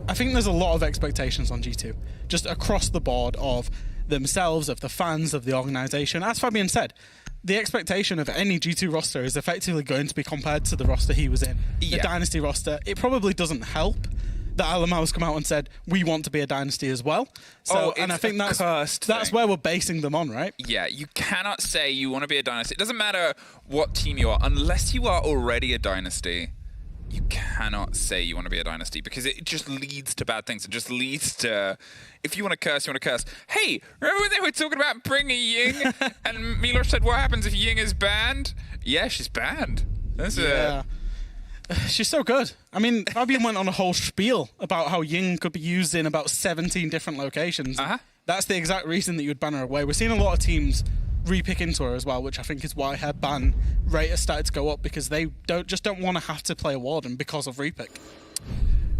I think there's a lot of expectations on G2, just across the board of themselves, of the fans, of the organisation. As Fabian said, the expectation of any G2 roster is effectively going to be compared to the roster he was in, the Dynasty roster. It probably doesn't help that Alamau has come out and said, we want to be a Dynasty as well. So, and I think that's where we're basing them on, right? Yeah, you cannot say you want to be a Dynasty. It doesn't matter what team you are, unless you are already a Dynasty. You cannot say you want to be a Dynasty because it just leads to bad things. It just leads to, if you want to curse, you want to curse. Hey, remember when they were talking about bringing Ying? And Milos said, what happens if Ying is banned? Yeah, she's banned. She's so good. I mean, Fabian went on a whole spiel about how Ying could be used in about 17 different locations. That's the exact reason that you would ban her away. We're seeing a lot of teams re-pick into her as well, which I think is why her ban rate has started to go up, because they don't want to have to play a Warden because of re-pick.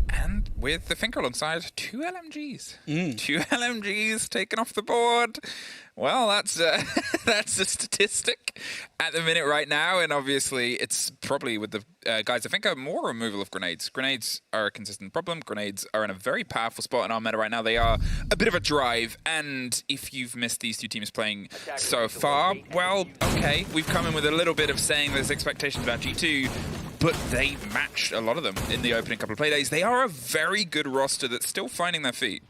And with the Finker alongside, 2 LMGs. 2 LMGs taken off the board. Well, that's a statistic at the minute right now, and obviously it's probably with the guys, I think, more removal of grenades. Grenades are a consistent problem. Grenades are in a very powerful spot in our meta right now. They are a bit of a drive, and if you've missed these two teams playing so far, well, okay, we've come in with a little bit of saying there's expectations about G2, but they matched a lot of them in the opening couple of play days. They are a very good roster that's still finding their feet.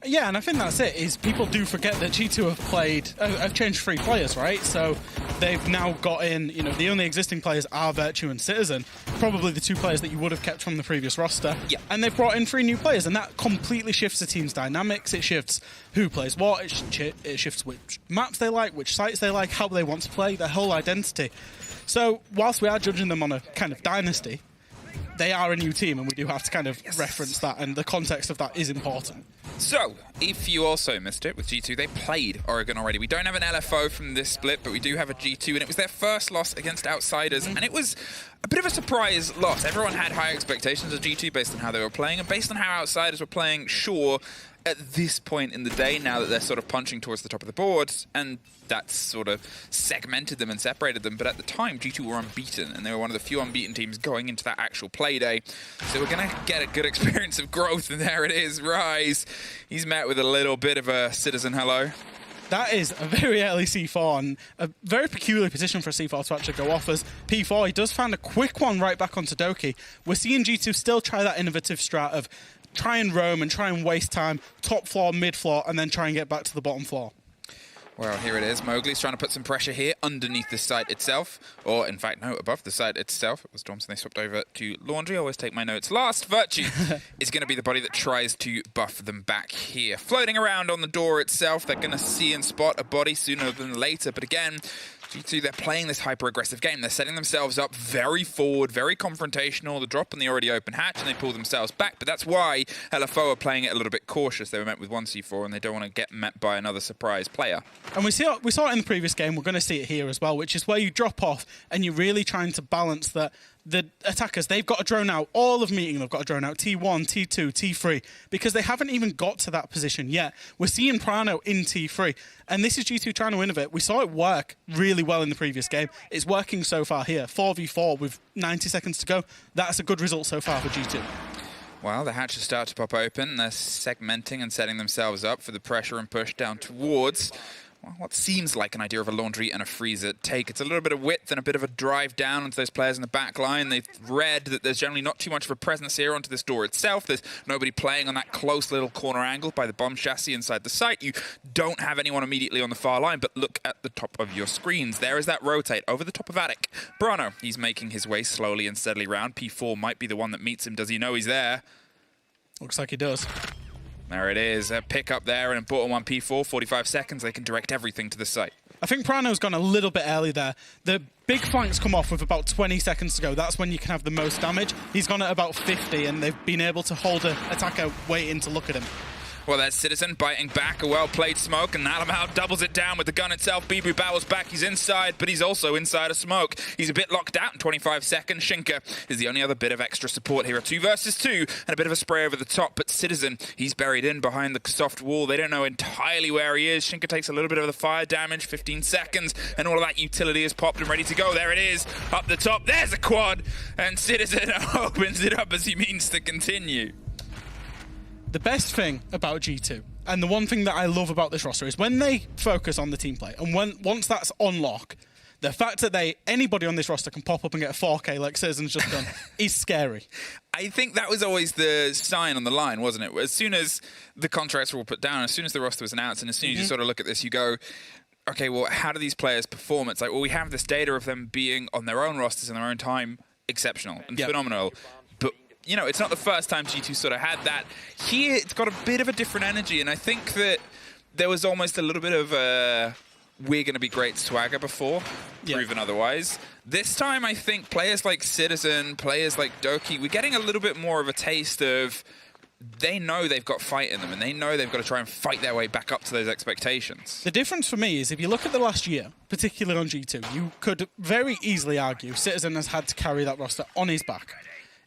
Yeah, and I think that's it, is people do forget that G2 have changed 3 players, right? So they've now got in, the only existing players are Virtue and Citizen, probably the 2 players that you would have kept from the previous roster. Yeah. And they've brought in 3 new players, and that completely shifts the team's dynamics. It shifts who plays what, it shifts which maps they like, which sites they like, how they want to play, their whole identity. So whilst we are judging them on a kind of dynasty, they are a new team, and we do have to kind of reference that, and the context of that is important. So, if you also missed it with G2, they played Oregon already. We don't have an LFO from this split, but we do have a G2, and it was their first loss against Outsiders, and it was a bit of a surprise loss. Everyone had high expectations of G2 based on how they were playing, and based on how Outsiders were playing, sure, at this point in the day, now that they're sort of punching towards the top of the board, and that's sort of segmented them and separated them. But at the time, G2 were unbeaten, and they were one of the few unbeaten teams going into that actual play day. So we're going to get a good experience of growth, and there it is, Rise. He's met with a little bit of a Citizen hello. That is a very early C4, and a very peculiar position for a C4 to actually go off as P4. He does find a quick one right back onto Doki. We're seeing G2 still try that innovative strat of try and roam and try and waste time, top floor, mid floor, and then try and get back to the bottom floor. Well, here it is. Mowgli's trying to put some pressure here underneath the site itself. Or, in fact, no, above the site itself. It was Dormson. They swapped over to Laundry. I always take my notes last. Virtue is going to be the body that tries to buff them back here. Floating around on the door itself. They're going to see and spot a body sooner than later. But again, G2, they're playing this hyper-aggressive game. They're setting themselves up very forward, very confrontational. The drop on the already open hatch, and they pull themselves back. But that's why LFO are playing it a little bit cautious. They were met with 1 C4, and they don't want to get met by another surprise player. And we saw it in the previous game. We're going to see it here as well, which is where you drop off, and you're really trying to balance that. The attackers, they've got to drone out all of meeting. They've got to drone out T1, T2, T3, because they haven't even got to that position yet. We're seeing Prano in T3, and this is G2 trying to innovate. We saw it work really well in the previous game. It's working so far here. 4v4 with 90 seconds to go. That's a good result so far for G2. Well, the hatches start to pop open. They're segmenting and setting themselves up for the pressure and push down towards what seems like an idea of a Laundry and a Freezer take. It's a little bit of width and a bit of a drive down onto those players in the back line. They've read that there's generally not too much of a presence here onto this door itself. There's nobody playing on that close little corner angle by the bomb chassis inside the site. You don't have anyone immediately on the far line, but look at the top of your screens. There is that rotate over the top of Attic. Brano, he's making his way slowly and steadily round. P4 might be the one that meets him. Does he know he's there? Looks like he does. There it is, a pick up there, an important one, P4, 45 seconds, they can direct everything to the site. I think Prano's gone a little bit early there. The big flanks come off with about 20 seconds to go. That's when you can have the most damage. He's gone at about 50, and they've been able to hold an attacker waiting to look at him. Well, that's Citizen biting back, a well-played smoke, and Alamau doubles it down with the gun itself. Bibu barrels back, he's inside, but he's also inside a smoke. He's a bit locked out in 25 seconds. Shinka is the only other bit of extra support here. A 2 versus 2, and a bit of a spray over the top, but Citizen, he's buried in behind the soft wall. They don't know entirely where he is. Shinka takes a little bit of the fire damage, 15 seconds, and all of that utility is popped and ready to go. There it is, up the top, there's a quad, and Citizen opens it up as he means to continue. The best thing about G2, and the one thing that I love about this roster, is when they focus on the team play, and once that's on lock, the fact that anybody on this roster can pop up and get a 4K like Citizen's just done is scary. I think that was always the sign on the line, wasn't it? As soon as the contracts were all put down, as soon as the roster was announced, and as soon as you sort of look at this, you go, okay, well, how do these players perform? It's like, well, we have this data of them being on their own rosters in their own time, exceptional and phenomenal. But, you know, it's not the first time G2 sort of had that. Here, it's got a bit of a different energy, and I think that there was almost a little bit of we're going to be great swagger before, proven otherwise. This time, I think players like Citizen, players like Doki, we're getting a little bit more of a taste of they know they've got fight in them, and they know they've got to try and fight their way back up to those expectations. The difference for me is if you look at the last year, particularly on G2, you could very easily argue Citizen has had to carry that roster on his back.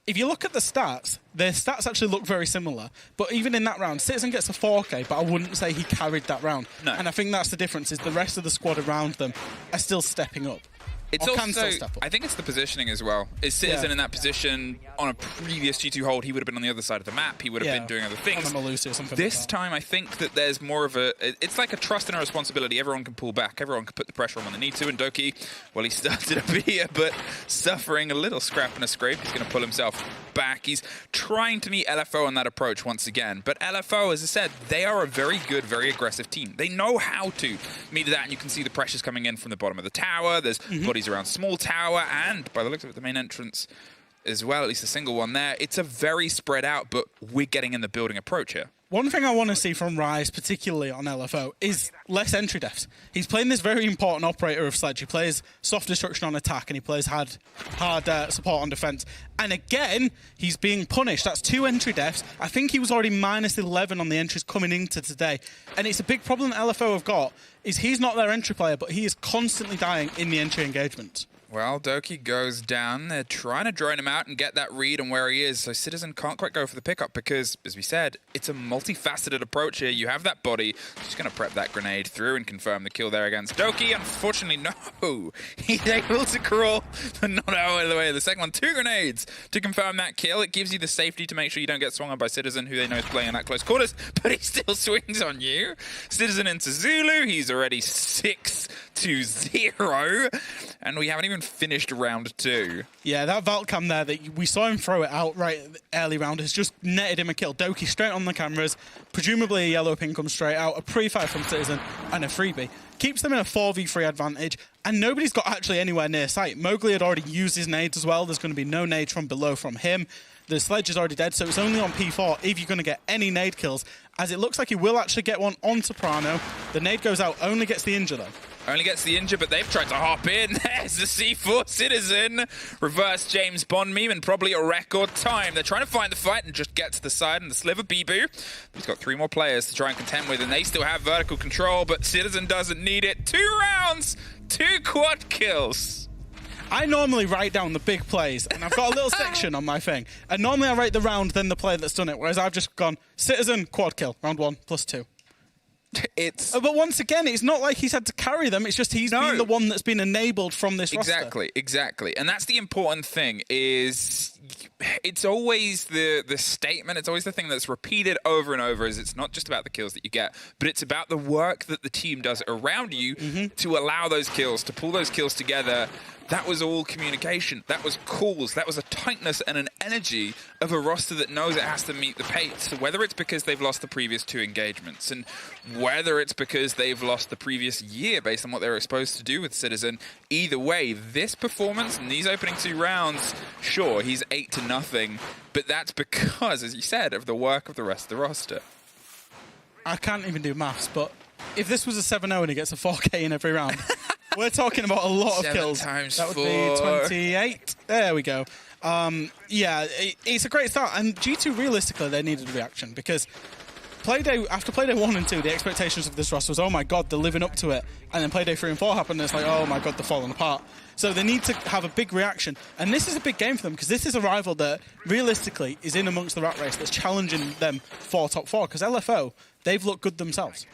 If you look at the stats, their stats actually look very similar. But even in that round, Citizen gets a 4K, but I wouldn't say he carried that round. No. And I think that's the difference, is the rest of the squad around them are still stepping up. It's or also, can still step up. I think it's the positioning as well. Is Citizen in that position on a previous G2 hold, he would have been on the other side of the map. He would have been doing other things. Or something this like that. time, I think that there's more of a... It's like a trust and a responsibility. Everyone can pull back. Everyone can put the pressure on when they need to. And Doki, well, he started up here, but suffering a little scrap and a scrape. He's going to pull himself back. He's trying to meet LFO on that approach once again. But LFO, as I said, they are a very good, very aggressive team. They know how to meet that, and you can see the pressures coming in from the bottom of the tower. There's bodies around small tower, and by the looks of it, the main entrance as well, at least a single one there. It's a very spread out, but we're getting in the building approach here. One thing I want to see from Rise, particularly on LFO, is less entry deaths. He's playing this very important operator of Sledge. He plays soft destruction on attack, and he plays hard support on defense. And again, he's being punished. That's 2 entry deaths. I think he was already minus 11 on the entries coming into today. And it's a big problem that LFO have got, is he's not their entry player, but he is constantly dying in the entry engagement. Well, Doki goes down. They're trying to drone him out and get that read on where he is. So Citizen can't quite go for the pickup because, as we said, it's a multifaceted approach here. You have that body. Just going to prep that grenade through and confirm the kill there against Doki. Unfortunately, no. He's able to crawl, but not out of the way. The second one, 2 grenades to confirm that kill. It gives you the safety to make sure you don't get swung on by Citizen, who they know is playing in that close quarters, but he still swings on you. Citizen into Zulu. He's already 6-0, and we haven't even finished round 2. Yeah, that Valcam there, that we saw him throw it out right early round, has just netted him a kill. Doki straight on the cameras, presumably a yellow pin comes straight out, a pre-fire from Citizen, and a freebie. Keeps them in a 4v3 advantage, and nobody's got actually anywhere near sight. Mowgli had already used his nades as well. There's going to be no nades from below from him. The Sledge is already dead, so it's only on P4 if you're going to get any nade kills, as it looks like he will actually get one on Soprano. The nade goes out, only gets the injure though. Only gets the injure, but they've tried to hop in. There's the C4 Citizen. Reverse James Bond meme in probably a record time. They're trying to find the fight and just get to the side, and the Sliver Bibu. He's got 3 more players to try and contend with, and they still have vertical control, but Citizen doesn't need it. 2 rounds, 2 quad kills. I normally write down the big plays, and I've got a little section on my thing. And normally I write the round, then the player that's done it, whereas I've just gone, Citizen, quad kill, round 1, +2. But once again, it's not like he's had to carry them. It's just he's been the one that's been enabled from this roster. Exactly. And that's the important thing, is it's always the statement, it's always the thing that's repeated over and over, is it's not just about the kills that you get, but it's about the work that the team does around you to allow those kills, to pull those kills together. That was all communication. That was calls. That was a tightness and an energy of a roster that knows it has to meet the pace. So whether it's because they've lost the previous 2 engagements, and whether it's because they've lost the previous year based on what they were exposed to do with Citizen, either way, this performance in these opening 2 rounds, sure, he's 8-0, but that's because, as you said, of the work of the rest of the roster. I can't even do maths, but if this was a 7-0 and he gets a 4K in every round... We're talking about a lot of kills. 7 times that would 4. be 28. There we go. Yeah, it's a great start. And G2, realistically, they needed a reaction, because Playday, after Playday 1 and 2, the expectations of this roster was, oh my god, they're living up to it. And then Playday 3 and 4 happened, and it's like, oh my god, they're falling apart. So they need to have a big reaction. And this is a big game for them, because this is a rival that, realistically, is in amongst the rat race, that's challenging them for top 4. Because LFO, they've looked good themselves.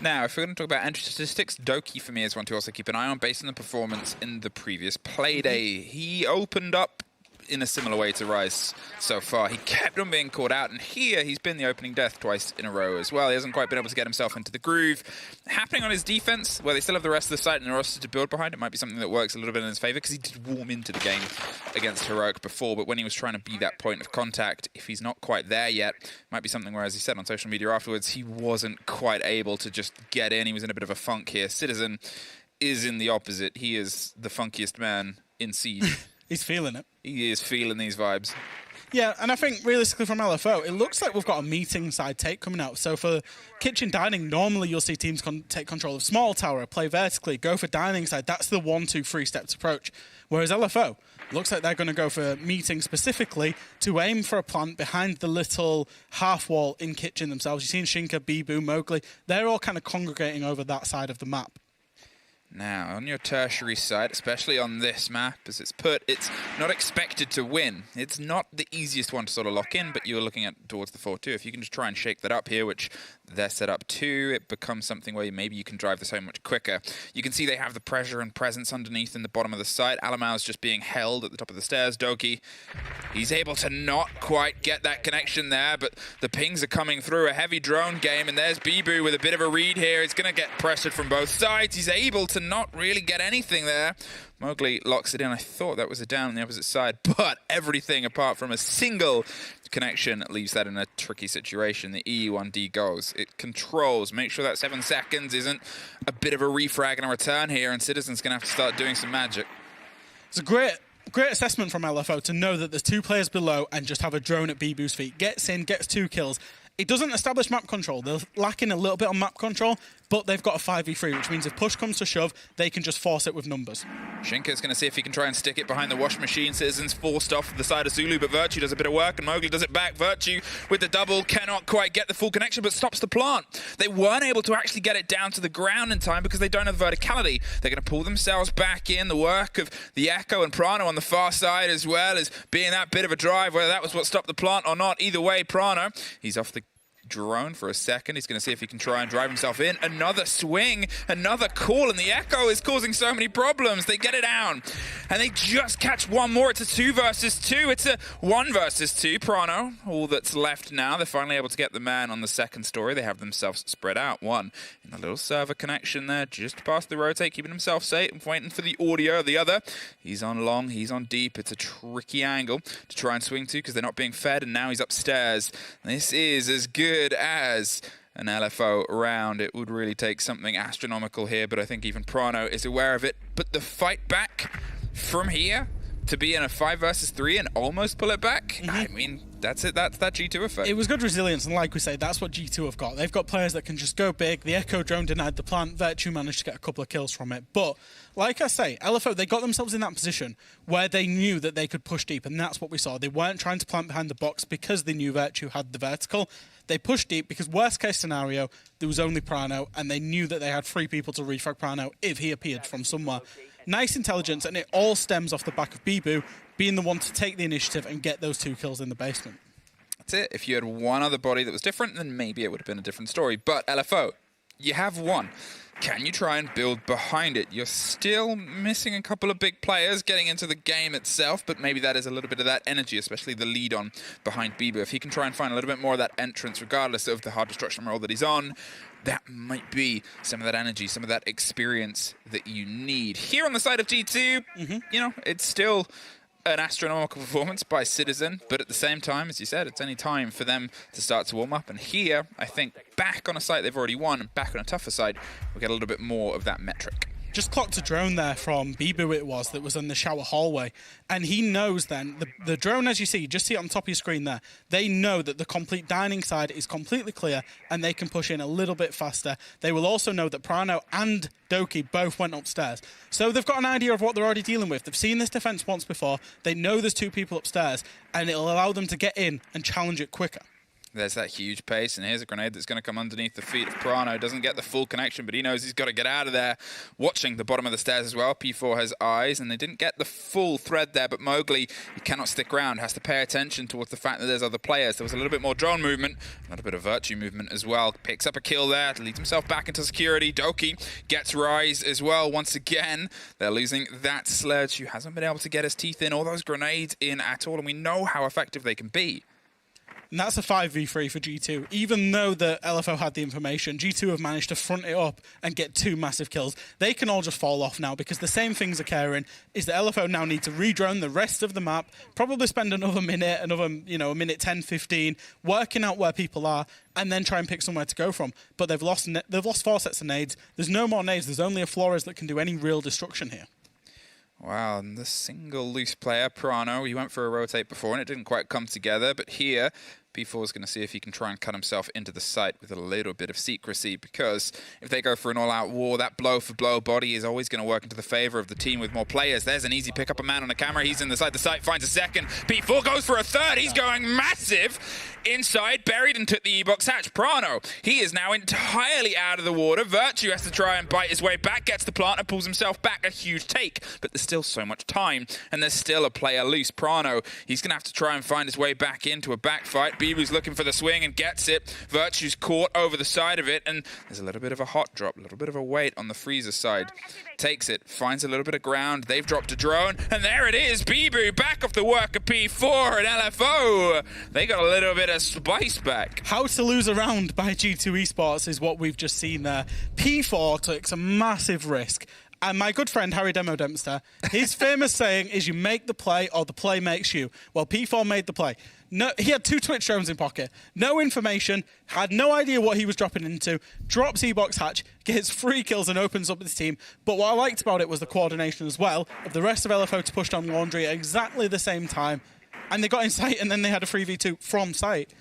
Now, if we're going to talk about entry statistics, Doki for me is one to also keep an eye on based on the performance in the previous Playday. He opened up in a similar way to Rise so far. He kept on being caught out, and here he's been the opening death twice in a row as well. He hasn't quite been able to get himself into the groove. Happening on his defense, where they still have the rest of the site and the roster to build behind, it might be something that works a little bit in his favor, because he did warm into the game against Heroic before, but when he was trying to be that point of contact, if he's not quite there yet, it might be something where, as he said on social media afterwards, he wasn't quite able to just get in. He was in a bit of a funk here. Citizen is in the opposite. He is the funkiest man in Siege. He's feeling it. He is feeling these vibes. Yeah, and I think realistically from LFO, it looks like we've got a meeting side take coming out. So for kitchen dining, normally you'll see teams take control of small tower, play vertically, go for dining side. That's the 1, 2, 3 steps approach. Whereas LFO, looks like they're going to go for meeting specifically to aim for a plant behind the little half wall in kitchen themselves. You've seen Shinka, Bibu, Mowgli. They're all kind of congregating over that side of the map. Now, on your tertiary side, especially on this map, as it's put, it's not expected to win. It's not the easiest one to sort of lock in, but you're looking at towards the 4-2. If you can just try and shake that up here, which they're set up to, it becomes something where maybe you can drive this home much quicker. You can see they have the pressure and presence underneath in the bottom of the site. Alamau's just being held at the top of the stairs. Doki, he's able to not quite get that connection there, but the pings are coming through. A heavy drone game, and there's Bibu with a bit of a read here. He's going to get pressured from both sides. He's able to not really get anything there. Mowgli locks it in. I thought that was a down on the opposite side, but everything apart from a single connection leaves that in a tricky situation. The EU1D goes. It controls. Make sure that 7 seconds isn't a bit of a refrag and a return here, and Citizen's going to have to start doing some magic. It's a great assessment from LFO to know that there's 2 players below and just have a drone at Bibu's feet. Gets in, gets 2 kills. It doesn't establish map control. They're lacking a little bit on map control, but they've got a 5v3, which means if push comes to shove, they can just force it with numbers. Shinka's going to see if he can try and stick it behind the wash machine. Citizen's forced off the side of Zulu, but Virtue does a bit of work, and Mowgli does it back. Virtue with the double, cannot quite get the full connection, but stops the plant. They weren't able to actually get it down to the ground in time because they don't have the verticality. They're going to pull themselves back in. The work of the Echo and Prano on the far side as well as being that bit of a drive, whether that was what stopped the plant or not. Either way, Prano, he's off the drone for a second. He's going to see if he can try and drive himself in. Another swing, another call, and the Echo is causing so many problems. They get it down, and they just catch one more. It's a 2 versus 2. It's a 1 versus 2. Prano, all that's left now. They're finally able to get the man on the second story. They have themselves spread out. One in the little server connection there, just past the rotate, keeping himself safe and waiting for the audio. The other, he's on long, he's on deep. It's a tricky angle to try and swing to because they're not being fed, and now he's upstairs. This is as good as an LFO round. It would really take something astronomical here, but I think even Prano is aware of it. But the fight back from here to be in a 5 versus 3 and almost pull it back, I mean, that's it. That's that G2 effect. It was good resilience, and like we say, that's what G2 have got. They've got players that can just go big. The Echo drone denied the plant. Virtue managed to get a couple of kills from it. But like I say, LFO, they got themselves in that position where they knew that they could push deep, and that's what we saw. They weren't trying to plant behind the box because they knew Virtue had the vertical. They pushed deep because worst case scenario, there was only Prano, and they knew that they had 3 people to refrag Prano if he appeared from somewhere. Nice intelligence, and it all stems off the back of Bibu being the one to take the initiative and get those 2 kills in the basement. That's it. If you had one other body that was different, then maybe it would have been a different story. But LFO, you have one. Can you try and build behind it? You're still missing a couple of big players getting into the game itself, but maybe that is a little bit of that energy, especially the lead on behind Bibu. If he can try and find a little bit more of that entrance, regardless of the hard destruction role that he's on, that might be some of that energy, some of that experience that you need. Here on the side of G2, you know, it's still an astronomical performance by Citizen, but at the same time, as you said, it's only time for them to start to warm up. And here, I think, back on a site they've already won, and back on a tougher side, we'll get a little bit more of that metric. Just clocked a drone there from Bibu that was in the shower hallway. And he knows then, the drone, as you see, just see it on the top of your screen there, they know that the complete dining side is completely clear and they can push in a little bit faster. They will also know that Prano and Doki both went upstairs. So they've got an idea of what they're already dealing with. They've seen this defense once before. They know there's 2 people upstairs, and it'll allow them to get in and challenge it quicker. There's that huge pace, and here's a grenade that's going to come underneath the feet of Prano. Doesn't get the full connection, but he knows he's got to get out of there. Watching the bottom of the stairs as well. P4 has eyes, and they didn't get the full thread there, but Mowgli, he cannot stick around, has to pay attention towards the fact that there's other players. There was a little bit more drone movement, a little bit of Virtue movement as well. Picks up a kill there, leads himself back into security. Doki gets Rise as well. Once again, they're losing that Sledge, who hasn't been able to get his teeth in all those grenades in at all, and we know how effective they can be. And that's a 5v3 for G2. Even though the LFO had the information, G2 have managed to front it up and get 2 massive kills. They can all just fall off now because the same thing's occurring, is the LFO now need to redrone the rest of the map, probably spend another minute, a minute 10, 15, working out where people are, and then try and pick somewhere to go from. But they've lost 4 sets of nades. There's no more nades. There's only a Flores that can do any real destruction here. Wow, and the single loose player, Prano, he went for a rotate before and it didn't quite come together, but here, P4 is going to see if he can try and cut himself into the site with a little bit of secrecy, because if they go for an all-out war, that blow-for-blow body is always going to work into the favor of the team with more players. There's an easy pick up a man on the camera. He's in the site, finds a second. P4 goes for a third. He's going massive. Inside, buried and took the E-box hatch. Prano, he is now entirely out of the water. Virtue has to try and bite his way back, gets the plant and pulls himself back. A huge take, but there's still so much time, and there's still a player loose. Prano, he's going to have to try and find his way back into a backfight. Bibu's looking for the swing and gets it. Virtue's caught over the side of it, and there's a little bit of a hot drop, a little bit of a weight on the freezer side. Takes it, finds a little bit of ground. They've dropped a drone, and there it is. Bibu back off the work of P4 and LFO. They got a little bit of spice back. How to lose a round by G2 Esports is what we've just seen there. P4 took a massive risk. And my good friend, Harry Demo Dempster, his famous saying is you make the play or the play makes you. Well, P4 made the play. No, he had 2 Twitch drones in pocket. No information, had no idea what he was dropping into, drops E-box hatch, gets 3 kills and opens up his team. But what I liked about it was the coordination as well of the rest of LFO to push down Laundry at exactly the same time. And they got in sight, and then they had a 3v2 from sight.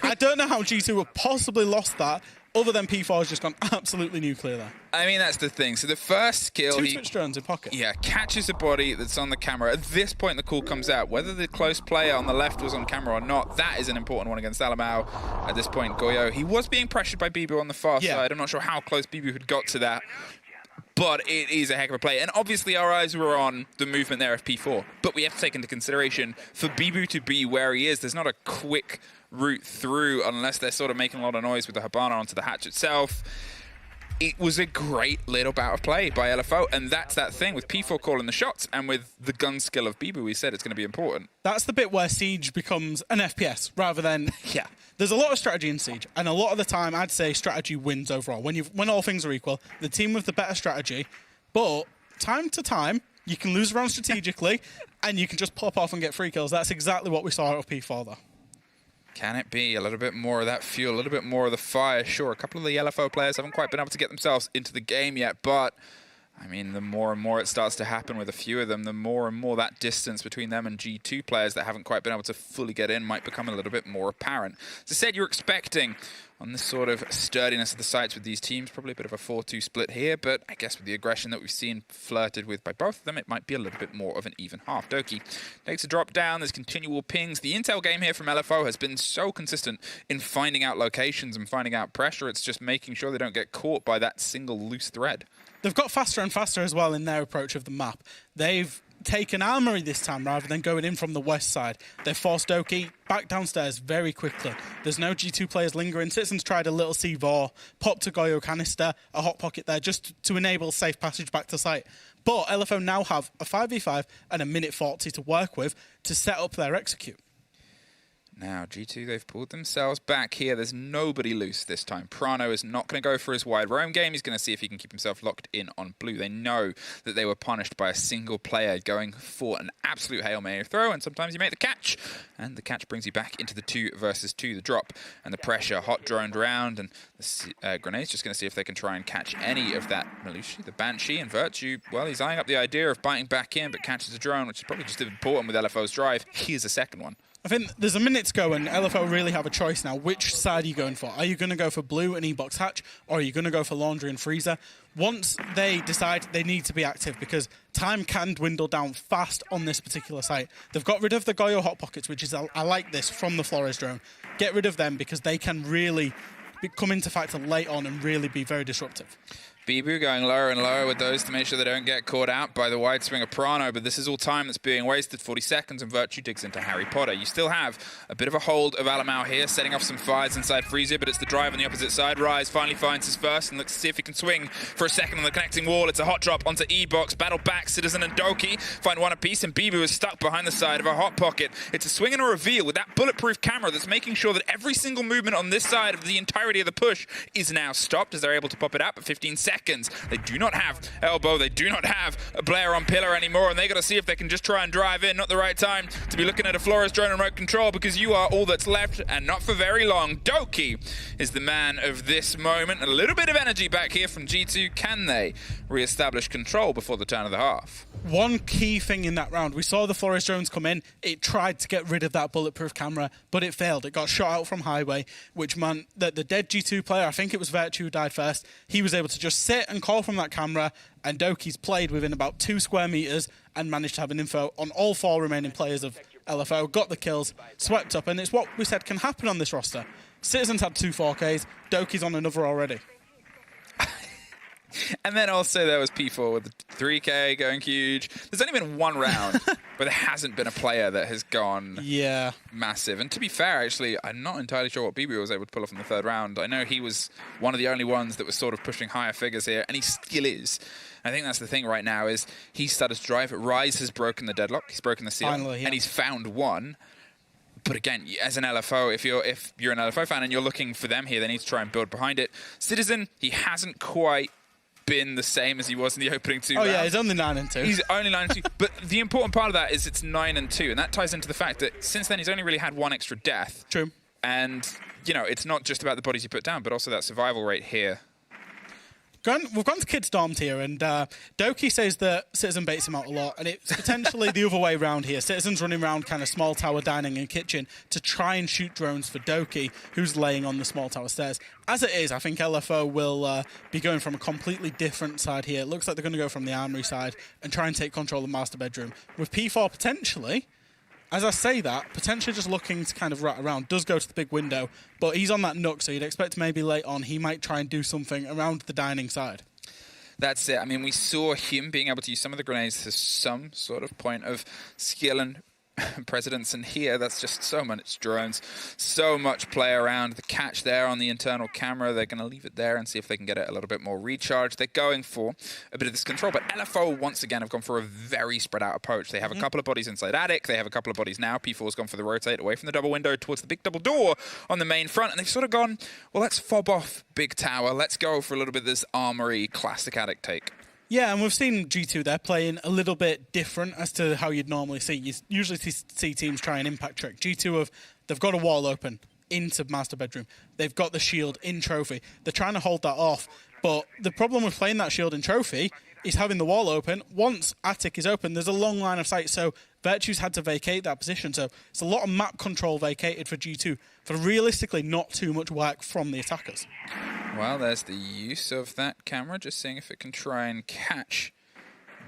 I don't know how G2 have possibly lost that, other than P4 has just gone absolutely nuclear there. I mean, that's the thing. So the first kill, 2 Twitch drones in pocket. Yeah, catches a body that's on the camera. At this point, the call comes out. Whether the close player on the left was on camera or not, that is an important one against Alamau. At this point, Goyo, he was being pressured by Bibu on the far side. I'm not sure how close Bibu had got to that. But it is a heck of a play. And obviously our eyes were on the movement there of P4. But we have to take into consideration, for Bibu to be where he is, there's not a quick route through unless they're sort of making a lot of noise with the Habana onto the hatch itself. It was a great little bout of play by LFO, and that's that thing with P4 calling the shots, and with the gun skill of Bibu, we said it's going to be important. That's the bit where Siege becomes an FPS rather than... Yeah. There's a lot of strategy in Siege, and a lot of the time, I'd say strategy wins overall. When all things are equal, the team with the better strategy, but time to time, you can lose around strategically, and you can just pop off and get 3 kills. That's exactly what we saw out of P4, though. Can it be a little bit more of that fuel, a little bit more of the fire? Sure, a couple of the LFO players haven't quite been able to get themselves into the game yet, but I mean, the more and more it starts to happen with a few of them, the more and more that distance between them and G2 players that haven't quite been able to fully get in might become a little bit more apparent. As I said, you're expecting on this sort of sturdiness of the sites with these teams, probably a bit of a 4-2 split here, but I guess with the aggression that we've seen flirted with by both of them, it might be a little bit more of an even half. Doki takes a drop down, there's continual pings. The intel game here from LFO has been so consistent in finding out locations and finding out pressure. It's just making sure they don't get caught by that single loose thread. They've got faster and faster as well in their approach of the map. They've taken Armory this time rather than going in from the west side. They've forced Doki back downstairs very quickly. There's no G2 players lingering. Citizens tried a little C4, popped a Goyo canister, a hot pocket there just to enable safe passage back to site. But LFO now have a 5v5 and a minute 40 to work with to set up their execute. Now, G2, they've pulled themselves back here. There's nobody loose this time. Prano is not going to go for his wide roam game. He's going to see if he can keep himself locked in on blue. They know that they were punished by a single player going for an absolute Hail Mary throw, and sometimes you make the catch, and the catch brings you back into the 2 versus 2, the drop and the pressure. Hot droned round, and the Grenade's just going to see if they can try and catch any of that. Malushi, the Banshee, and Virtue, well, he's eyeing up the idea of biting back in, but catches a drone, which is probably just important with LFO's drive. Here's a second one. I think there's a minute to go, and LFO really have a choice now. Which side are you going for? Are you going to go for blue and E-Box Hatch, or are you going to go for laundry and freezer? Once they decide, they need to be active, because time can dwindle down fast on this particular site. They've got rid of the Goyo Hot Pockets, which is, I like this, from the Flores drone. Get rid of them, because they can really come into factor late on and really be very disruptive. Bibu going lower and lower with those to make sure they don't get caught out by the wide swing of Prano, but this is all time that's being wasted. 40 seconds, and Virtue digs into Harry Potter. You still have a bit of a hold of Alamau here, setting off some fires inside Freezer, but it's the drive on the opposite side. Rise finally finds his first and looks to see if he can swing for a second on the connecting wall. It's a hot drop onto E-Box. Battle back, Citizen and Doki find one apiece, and Bibu is stuck behind the side of a hot pocket. It's a swing and a reveal with that bulletproof camera that's making sure that every single movement on this side of the entirety of the push is now stopped as they're able to pop it out, but 15 seconds. They do not have elbow, they do not have a Blair on pillar anymore, and they got to see if they can just try and drive in. Not the right time to be looking at a Flores drone remote control, because you are all that's left, and not for very long. Doki is the man of this moment. A little bit of energy back here from G2. Can they re-establish control before the turn of the half? One key thing in that round, we saw the Flores drones come in. It tried to get rid of that bulletproof camera, but it failed. It got shot out from highway, which meant that the dead G2 player, I think it was Virtue who died first, he was able to just sit and call from that camera, and Doki's played within about 2 square meters and managed to have an info on all 4 remaining players of LFO, got the kills, swept up, and it's what we said can happen on this roster. Citizens had 2 4Ks, Doki's on another already. And then also there was P4 with the 3K going huge. There's only been one round where there hasn't been a player that has gone massive. And to be fair, actually, I'm not entirely sure what BB was able to pull off in the 3rd round. I know he was one of the only ones that was sort of pushing higher figures here, and he still is. I think that's the thing right now is he started to drive. Rise has broken the deadlock. He's broken the seal. Finally, and he's found one. But again, as an LFO, if you're an LFO fan and you're looking for them here, they need to try and build behind it. Citizen, he hasn't quite been the same as he was in the opening 2 rounds. Yeah, he's only 9-2. He's only 9-2. But the important part of that is it's 9-2, and that ties into the fact that since then he's only really had 1 extra death. True. And, you know, it's not just about the bodies you put down, but also that survival rate here. We've gone to Kid Stormed here, and Doki says that Citizen baits him out a lot, and it's potentially the other way around here. Citizen's running around kind of small tower dining and kitchen to try and shoot drones for Doki, who's laying on the small tower stairs. As it is, I think LFO will be going from a completely different side here. It looks like they're going to go from the armory side and try and take control of the master bedroom. With P4 potentially, as I say that, potentially just looking to kind of rat around, does go to the big window, but he's on that nook, so you'd expect maybe late on he might try and do something around the dining side. That's it. I mean, we saw him being able to use some of the grenades to some sort of point of skill and precedence, and here that's just so much drones, so much play around. The catch there on the internal camera, they're going to leave it there and see if they can get it a little bit more recharged. They're going for a bit of this control, but LFO once again have gone for a very spread out approach. They have a couple of bodies inside attic, they have a couple of bodies now. P4's gone for the rotate away from the double window towards the big double door on the main front, and they've sort of gone, well, let's fob off big tower, let's go for a little bit of this armory classic attic take. Yeah, and we've seen G2 there playing a little bit different as to how you'd normally see. You usually see teams try an impact trick. G2 they've got a wall open into master bedroom. They've got the shield in trophy. They're trying to hold that off, but the problem with playing that shield in trophy is having the wall open. Once attic is open, there's a long line of sight, so Virtue's had to vacate that position. So it's a lot of map control vacated for G2 for realistically not too much work from the attackers. Well, there's the use of that camera, just seeing if it can try and catch.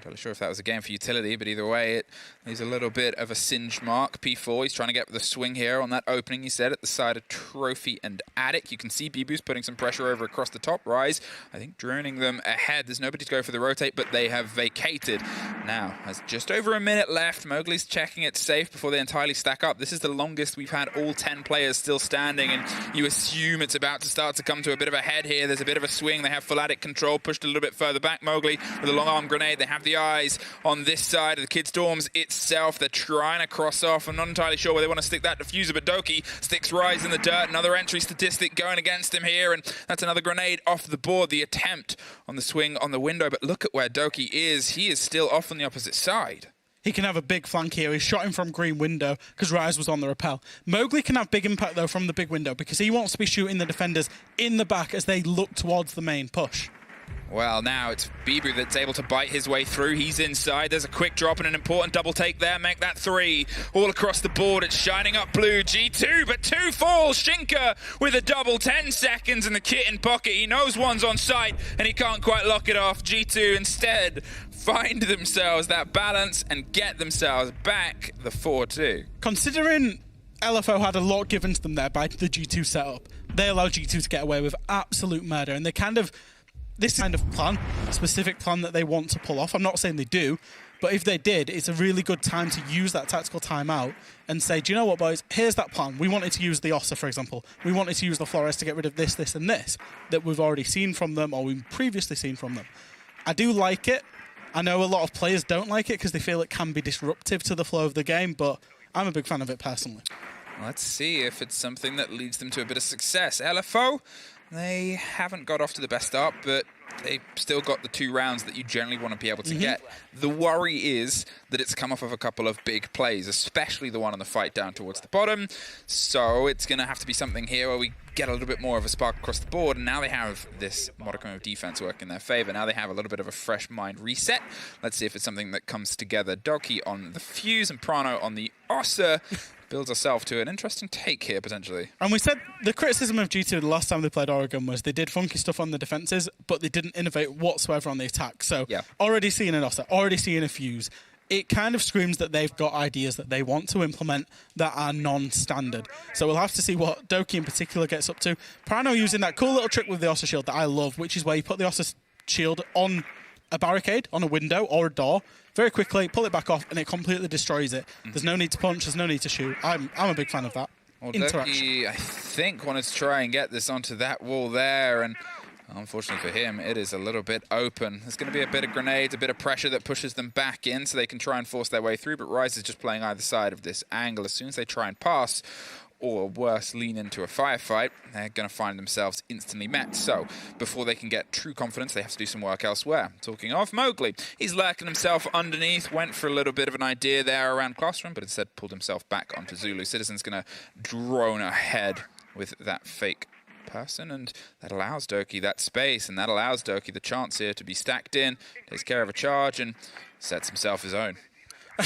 I'm not sure if that was a game for utility, but either way, it is a little bit of a singed mark. P4, he's trying to get the swing here on that opening, he said, at the side of Trophy and Attic. You can see Bibu's putting some pressure over across the top. Rise, I think, droning them ahead. There's nobody to go for the rotate, but they have vacated. Now, there's just over a minute left. Mowgli's checking it safe before they entirely stack up. This is the longest we've had all 10 players still standing, and you assume it's about to start to come to a bit of a head here. There's a bit of a swing. They have full Attic control, pushed a little bit further back. Mowgli with a long arm grenade. They have the eyes on this side of the Kid Storms itself. They're trying to cross off. I'm not entirely sure where they want to stick that diffuser, but Doki sticks Rise in the dirt. Another entry statistic going against him here, and that's another grenade off the board. The attempt on the swing on the window, but look at where Doki is. He is still off on the opposite side. He can have a big flank here. He shot him from green window because Rise was on the rappel. Mowgli can have big impact, though, from the big window because he wants to be shooting the defenders in the back as they look towards the main push. Well, now it's Bibu that's able to bite his way through. He's inside. There's a quick drop and an important double take there. Make that 3. All across the board. It's shining up blue. G2, but 2 falls. Shinka with a double. 10 seconds in the kit in pocket. He knows one's on site, and he can't quite lock it off. G2 instead find themselves that balance and get themselves back the 4-2. Considering LFO had a lot given to them there by the G2 setup, they allowed G2 to get away with absolute murder, and this kind of plan, specific plan that they want to pull off. I'm not saying they do, but if they did, it's a really good time to use that tactical timeout and say, do you know what, boys? Here's that plan. We wanted to use the Ossa, for example. We wanted to use the Flores to get rid of this, this, and this that we've already seen from them or we've previously seen from them. I do like it. I know a lot of players don't like it because they feel it can be disruptive to the flow of the game, but I'm a big fan of it personally. Let's see if it's something that leads them to a bit of success. LFO, they haven't got off to the best start, but they still got the 2 rounds that you generally want to be able to get. The worry is that it's come off of a couple of big plays, especially the one on the fight down towards the bottom. So it's going to have to be something here where we get a little bit more of a spark across the board, and now they have this modicum of defense work in their favor. Now they have a little bit of a fresh mind reset. Let's see if it's something that comes together. Doki on the Fuse and Prano on the Ossa. Builds herself to an interesting take here, potentially. And we said the criticism of G2 the last time they played Oregon was they did funky stuff on the defenses, but they didn't innovate whatsoever on the attack. So already seeing an Ossa, already seeing a Fuse, it kind of screams that they've got ideas that they want to implement that are non-standard. So we'll have to see what Doki in particular gets up to. Prano using that cool little trick with the Ossa shield that I love, which is where you put the Ossa shield on a barricade, on a window or a door, very quickly, pull it back off, and it completely destroys it. There's no need to punch, there's no need to shoot. I'm a big fan of that. Well, interaction. Doki, I think, wanted to try and get this onto that wall there, and unfortunately for him, it is a little bit open. There's going to be a bit of grenades, a bit of pressure that pushes them back in so they can try and force their way through, but Rise is just playing either side of this angle. As soon as they try and pass, or worse, lean into a firefight, they're going to find themselves instantly met. So, before they can get true confidence, they have to do some work elsewhere. Talking of Mowgli, he's lurking himself underneath, went for a little bit of an idea there around Classroom, but instead pulled himself back onto Zulu. Citizen's going to drone ahead with that fake person, and that allows Doki that space, and that allows Doki the chance here to be stacked in, takes care of a charge, and sets himself his own.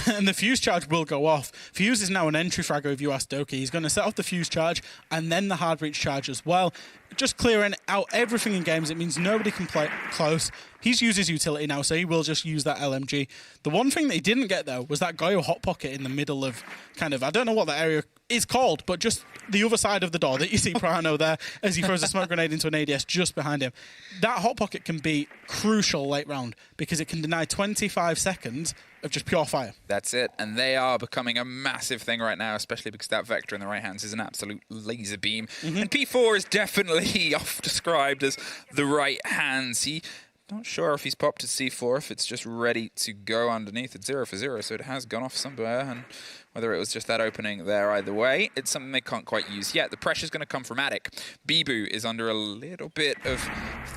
And the Fuse charge will go off. Fuse is now an entry fragger if you ask Doki. He's going to set off the Fuse charge and then the hard breach charge as well. Just clearing out everything in games. It means nobody can play close. He's used his utility now, so he will just use that LMG. The one thing that he didn't get, though, was that Goyo hot pocket in the middle of kind of, I don't know what that area is called, but just the other side of the door that you see Prano there as he throws a smoke grenade into an ADS just behind him. That hot pocket can be crucial late round because it can deny 25 seconds of just pure fire. That's it, and they are becoming a massive thing right now, especially because that Vector in the right hands is an absolute laser beam. And P4 is definitely oft described as the right hands. Not sure if he's popped his C4, if it's just ready to go underneath. It's 0 for 0, so it has gone off somewhere, and whether it was just that opening there, either way, it's something they can't quite use yet. The pressure's going to come from Attic. Bibu is under a little bit of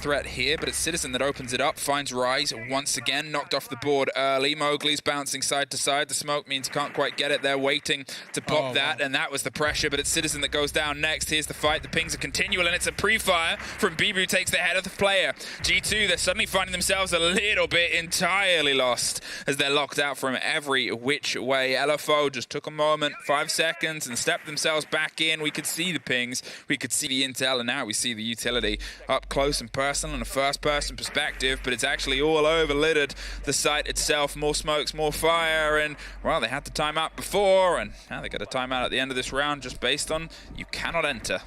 threat here, but it's Citizen that opens it up, finds Rise once again, knocked off the board early. Mowgli's bouncing side to side. The smoke means he can't quite get it. They're waiting to pop that, and that was the pressure, but it's Citizen that goes down next. Here's the fight. The pings are continual, and it's a pre-fire from Bibu, takes the head of the player. G2, they're suddenly finding themselves a little bit entirely lost as they're locked out from every which way. LFO just took a moment, 5 seconds, and stepped themselves back in. We could see the pings, we could see the intel, and now we see the utility up close and personal in a first-person perspective, but it's actually all over littered the site itself. More smokes, more fire, and, well, they had the timeout before, and now they got a timeout at the end of this round just based on you cannot enter.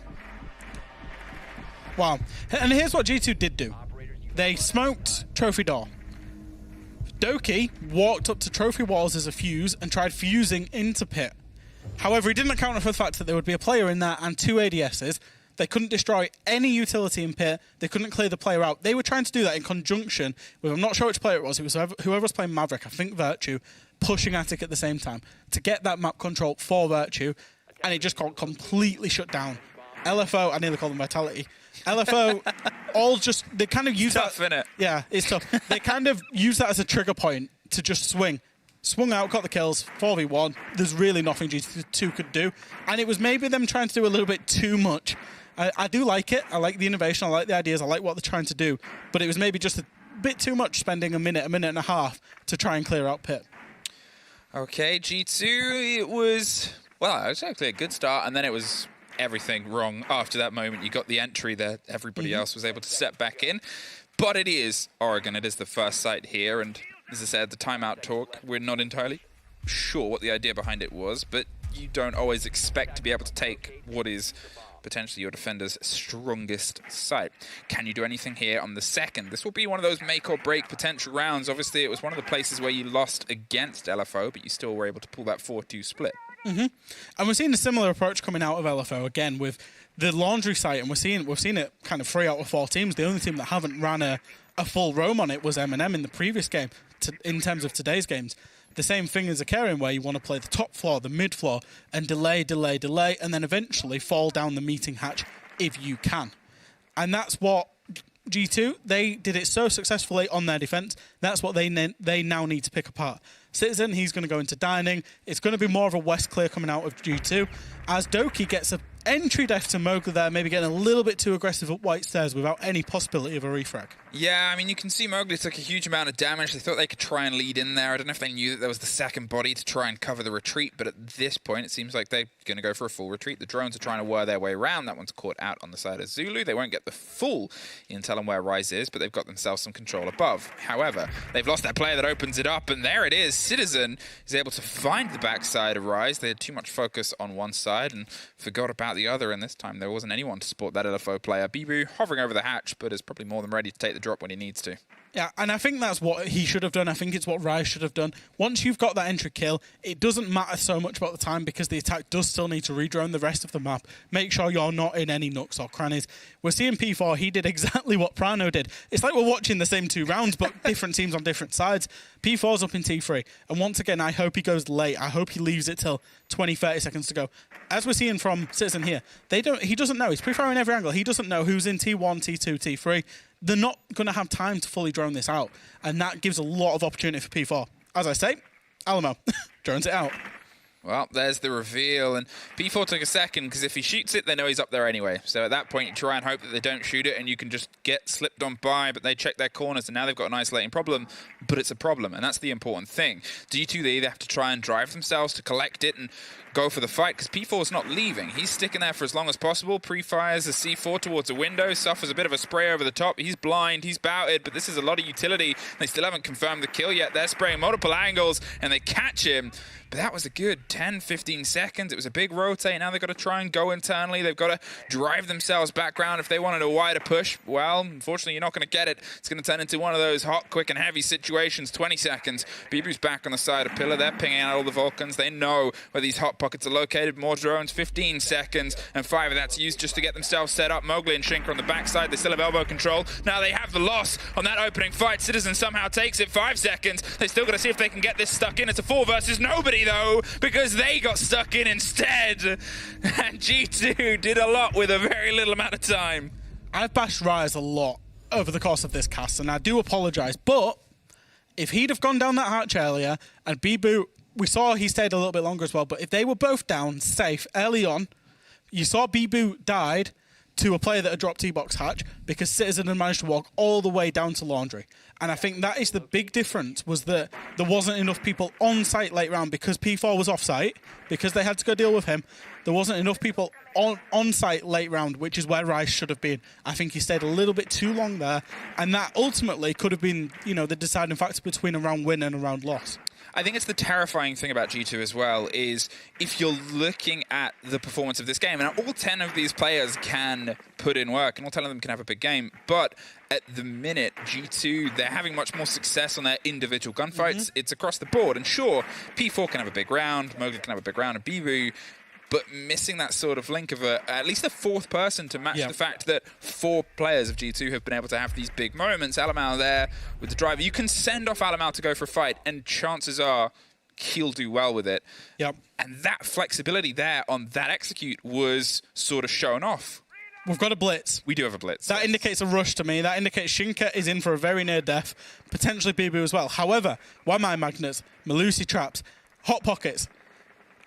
Wow. And here's what G2 did do. They smoked Trophy Door. Doki walked up to Trophy Walls as a Fuse and tried fusing into Pit. However, he didn't account for the fact that there would be a player in there and 2 ADSs. They couldn't destroy any utility in Pit. They couldn't clear the player out. They were trying to do that in conjunction with, I'm not sure which player it was whoever was playing Maverick, I think Virtue, pushing Attic at the same time to get that map control for Virtue, and it just got completely shut down. LFO, I nearly called them Vitality. LFO, they kind of use tough, that. Innit? Yeah, it's tough. They kind of use that as a trigger point to just swing. Swung out, got the kills, 4v1. There's really nothing G2 could do. And it was maybe them trying to do a little bit too much I do like it. I like the innovation. I like the ideas. I like what they're trying to do. But it was maybe just a bit too much spending a minute and a half to try and clear out pit. Okay, G2, it was actually a good start, and then it was everything wrong after that moment. You got the entry there. Everybody else was able to step back in. But it is Oregon. It is the first site here, and as I said, the timeout talk, we're not entirely sure what the idea behind it was, but you don't always expect to be able to take what is potentially your defender's strongest site. Can you do anything here on the second? This will be one of those make or break potential rounds. Obviously, it was one of the places where you lost against LFO, but you still were able to pull that 4-2 split. And we're seeing a similar approach coming out of LFO again with the laundry site, and we've seen it kind of 3 out of 4 teams. The only team that haven't ran a full roam on it was M&M in the previous game. In terms of today's games, the same thing as Zakarian, where you want to play the top floor, the mid floor, and delay, and then eventually fall down the meeting hatch if you can. And that's what G2, they did it so successfully on their defense. That's what they now need to pick apart. Citizen, he's going to go into dining. It's going to be more of a west clear coming out of G2. As Doki gets a entry death to Mowgli there, maybe getting a little bit too aggressive up white stairs without any possibility of a refrag. Yeah, I mean, you can see Mowgli took a huge amount of damage. They thought they could try and lead in there. I don't know if they knew that there was the second body to try and cover the retreat, but at this point, it seems like they're going to go for a full retreat. The drones are trying to whir their way around. That one's caught out on the side of Zulu. They won't get the full intel on where Rise is, but they've got themselves some control above. However, they've lost that player that opens it up, and there it is. Citizen is able to find the backside of Rise. They had too much focus on one side and forgot about the other, and this time there wasn't anyone to support that LFO player. Bibu hovering over the hatch, but is probably more than ready to take the drop when he needs to. Yeah, and I think that's what he should have done. I think it's what Rise should have done. Once you've got that entry kill, it doesn't matter so much about the time because the attack does still need to redrone the rest of the map. Make sure you're not in any nooks or crannies. We're seeing P4, he did exactly what Prano did. It's like we're watching the same 2 rounds, but different teams on different sides. P4's up in T3, and once again, I hope he goes late. I hope he leaves it till 20, 30 seconds to go. As we're seeing from Citizen here, he doesn't know. He's pre-firing every angle. He doesn't know who's in T1, T2, T3. They're not going to have time to fully drone this out, and that gives a lot of opportunity for P4. As I say, Alamo drones it out. Well, there's the reveal, and P4 took a second, because if he shoots it, they know he's up there anyway. So at that point, you try and hope that they don't shoot it, and you can just get slipped on by, but they check their corners, and now they've got an isolating problem, but it's a problem, and that's the important thing. G2, they either have to try and drive themselves to collect it and go for the fight, because P4's not leaving. He's sticking there for as long as possible, pre-fires a C4 towards a window, suffers a bit of a spray over the top. He's blind, he's bouted, but this is a lot of utility. They still haven't confirmed the kill yet. They're spraying multiple angles, and they catch him. But that was a good 10, 15 seconds. It was a big rotate. Now they've got to try and go internally. They've got to drive themselves back round if they wanted a wider push. Well, unfortunately, you're not going to get it. It's going to turn into one of those hot, quick, and heavy situations. 20 seconds. Bibu's back on the side of Pillar. They're pinging out all the Vulcans. They know where these hot pockets are located. More drones, 15 seconds, and 5 of that's used just to get themselves set up. Mowgli and Shinka on the backside. They still have elbow control. Now they have the loss on that opening fight. Citizen somehow takes it. 5 seconds. They still got to see if they can get this stuck in. It's a 4 versus nobody, though, because they got stuck in instead. And G2 did a lot with a very little amount of time. I've bashed Rise a lot over the course of this cast, and I do apologise, but if he'd have gone down that hatch earlier, and Bibu, we saw he stayed a little bit longer as well, but if they were both down safe early on, you saw Bibu died to a player that had dropped T-box hatch because Citizen had managed to walk all the way down to laundry. And I think that is the big difference, was that there wasn't enough people on site late round because P4 was off site, because they had to go deal with him. There wasn't enough people on site late round, which is where Rice should have been. I think he stayed a little bit too long there, and that ultimately could have been, the deciding factor between a round win and a round loss. I think it's the terrifying thing about G2 as well, is if you're looking at the performance of this game, and all 10 of these players can put in work, and all 10 of them can have a big game, but at the minute, G2, they're having much more success on their individual gunfights. It's across the board, and sure, P4 can have a big round, Mowgli can have a big round, and Bibu, but missing that sort of link of at least a 4th person to match the fact that 4 players of G2 have been able to have these big moments. Alamau there with the driver. You can send off Alamau to go for a fight, and chances are he'll do well with it. Yep. And that flexibility there on that execute was sort of shown off. We've got a blitz. We do have a blitz. That indicates a rush to me. That indicates Shinka is in for a very near death, potentially Bibu as well. However, why my magnets, Malusi traps, hot pockets.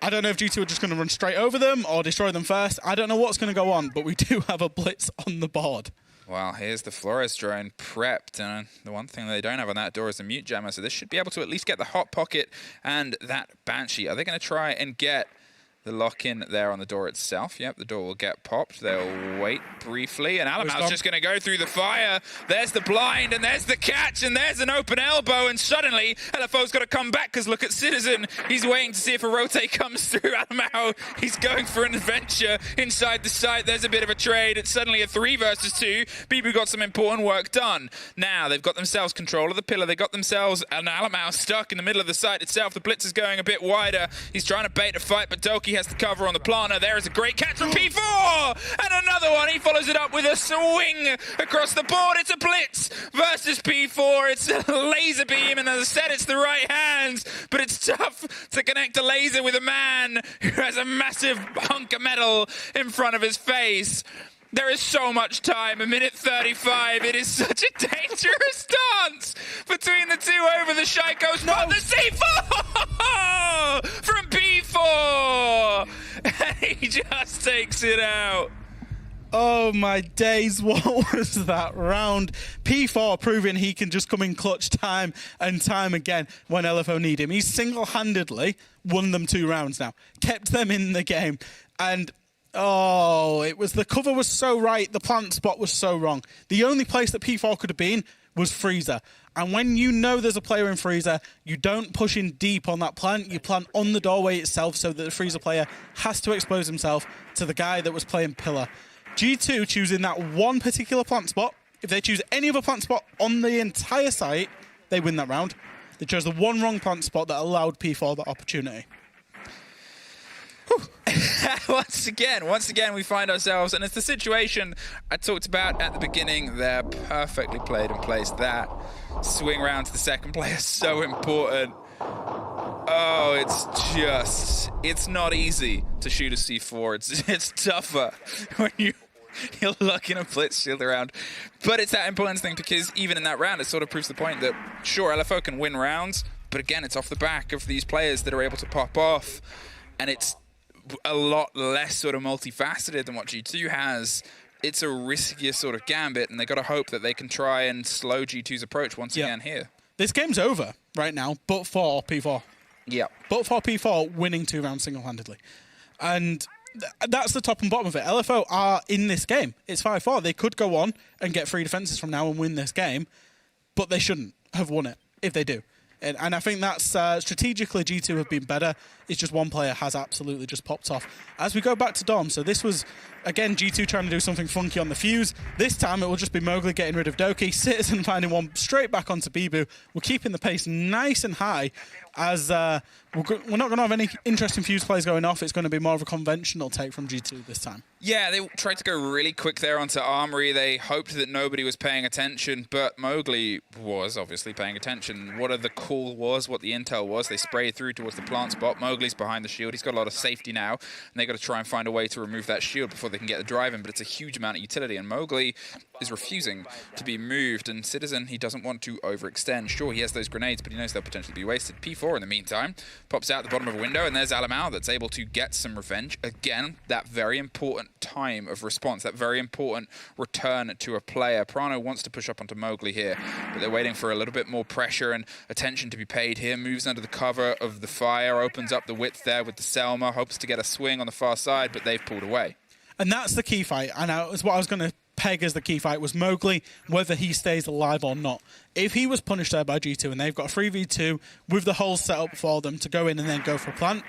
I don't know if G2 are just going to run straight over them or destroy them first. I don't know what's going to go on, but we do have a blitz on the board. Well, here's the Flores drone prepped, and the one thing they don't have on that door is the mute jammer, so this should be able to at least get the hot pocket and that Banshee. Are they going to try and get the lock-in there on the door itself? Yep, the door will get popped. They'll wait briefly, and Alamau's just going to go through the fire. There's the blind, and there's the catch, and there's an open elbow, and suddenly LFO's got to come back, because look at Citizen. He's waiting to see if a rotate comes through. Alamau, he's going for an adventure inside the site. There's a bit of a trade. It's suddenly a 3 versus 2. Bibu got some important work done. Now, they've got themselves control of the pillar. They got themselves an Alamau stuck in the middle of the site itself. The blitz is going a bit wider. He's trying to bait a fight, but Doki has the cover on the planter. There is a great catch from P4! And another one. He follows it up with a swing across the board. It's a blitz versus P4. It's a laser beam, and as I said, it's the right hands, but it's tough to connect a laser with a man who has a massive hunk of metal in front of his face. There is so much time, 1:35. It is such a dangerous dance between the two over the Shaiko spot. The C4 from P4. And he just takes it out. Oh my days, what was that round? P4 proving he can just come in clutch time and time again when LFO need him. He's single-handedly won them 2 rounds now, kept them in the game, and the cover was so right, the plant spot was so wrong. The only place that P4 could have been was Freezer. And when you know there's a player in Freezer, you don't push in deep on that plant. You plant on the doorway itself so that the Freezer player has to expose himself to the guy that was playing pillar. G2 choosing that one particular plant spot. If they choose any other plant spot on the entire site, they win that round. They chose the one wrong plant spot that allowed P4 that opportunity. Once again, we find ourselves, and it's the situation I talked about at the beginning there, perfectly played and placed. That swing round to the second player is so important. Oh, it's not easy to shoot a C4. It's tougher when you're looking at blitz shield around. But it's that important thing, because even in that round, it sort of proves the point that, sure, LFO can win rounds, but again, it's off the back of these players that are able to pop off, and it's a lot less sort of multifaceted than what G2 has. It's a riskier sort of gambit, and they've got to hope that they can try and slow G2's approach once again here. This game's over right now, but for P4. Yeah. But for P4 winning 2 rounds single-handedly. And that's the top and bottom of it. LFO are in this game. It's 5-4. They could go on and get 3 defenses from now and win this game, but they shouldn't have won it if they do. And I think that's strategically G2 have been better. It's just one player has absolutely just popped off. As we go back to Dom, so this was, again, G2 trying to do something funky on the fuse. This time it will just be Mowgli getting rid of Doki, Citizen finding one straight back onto Bibu. We're keeping the pace nice and high as we're not going to have any interesting fuse plays going off. It's going to be more of a conventional take from G2 this time. Yeah, they tried to go really quick there onto Armory. They hoped that nobody was paying attention, but Mowgli was obviously paying attention. What the call was, what the intel was, they sprayed through towards the plant spot. Mowgli's behind the shield. He's got a lot of safety now, and they got to try and find a way to remove that shield before they can get the drive in, but it's a huge amount of utility, and Mowgli is refusing to be moved, and Citizen, he doesn't want to overextend. Sure, he has those grenades, but he knows they'll potentially be wasted. P4, in the meantime, pops out the bottom of a window, and there's Alamau that's able to get some revenge. Again, that very important time of response, that very important return to a player. Prano wants to push up onto Mowgli here, but they're waiting for a little bit more pressure and attention to be paid here. Moves under the cover of the fire, opens up the width there with the Selma, hopes to get a swing on the far side, but they've pulled away. And that's the key fight, and that's what I was going to peg as the key fight, was Mowgli, whether he stays alive or not. If he was punished there by G2 and they've got a 3v2 with the whole setup for them to go in and then go for a plant,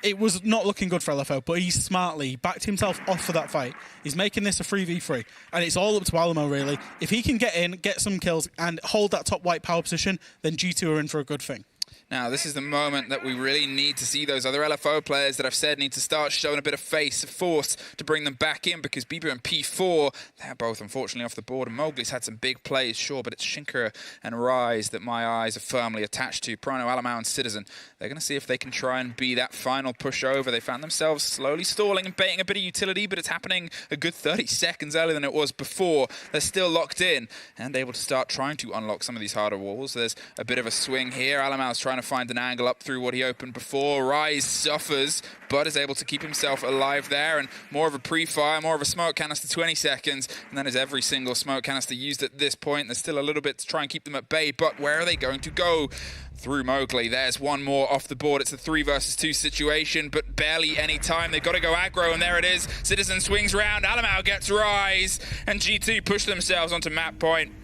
it was not looking good for LFO, but he smartly backed himself off for that fight. He's making this a 3v3, and it's all up to Alamo, really. If he can get in, get some kills, and hold that top white power position, then G2 are in for a good thing. Now, this is the moment that we really need to see those other LFO players that I've said need to start showing a bit of force to bring them back in, because Bibu and P4, they're both unfortunately off the board, and Mowgli's had some big plays, sure, but it's Shinker and Rise that my eyes are firmly attached to. Prano, Alamau, and Citizen, they're going to see if they can try and be that final pushover. They found themselves slowly stalling and baiting a bit of utility, but it's happening a good 30 seconds earlier than it was before. They're still locked in and able to start trying to unlock some of these harder walls. There's a bit of a swing here. Alamau's trying trying to find an angle up through what he opened before. Rise suffers, but is able to keep himself alive there, and more of a pre-fire, more of a smoke canister, 20 seconds, and that is every single smoke canister used at this point. There's still a little bit to try and keep them at bay, but where are they going to go? Through Mowgli. There's one more off the board. It's a 3 versus 2 situation, but barely any time. They've got to go aggro, and there it is. Citizen swings round, Alamau gets Rise, and G2 push themselves onto map point.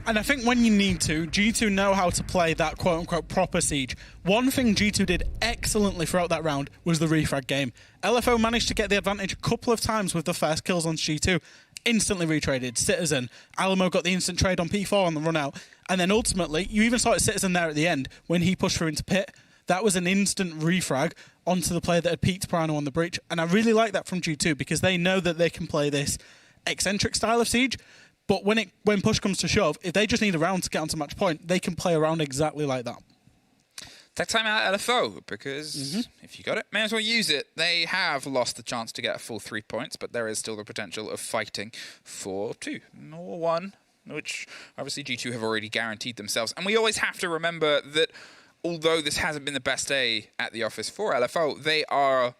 And I think when you need to, G2 know how to play that quote-unquote proper siege. One thing G2 did excellently throughout that round was the refrag game. LFO managed to get the advantage a couple of times with the first kills on G2. Instantly retraded. Citizen. Alamo got the instant trade on P4 on the run out. And then ultimately, you even saw it Citizen there at the end when he pushed through into pit. That was an instant refrag onto the player that had peaked Pirano on the breach. And I really like that from G2 because they know that they can play this eccentric style of siege. But when push comes to shove, if they just need a round to get onto match point, they can play around exactly like that. Take time out LFO, because if you got it, may as well use it. They have lost the chance to get a full 3 points, but there is still the potential of fighting for 2 or 1, which obviously G2 have already guaranteed themselves. And we always have to remember that although this hasn't been the best day at the office for LFO, they are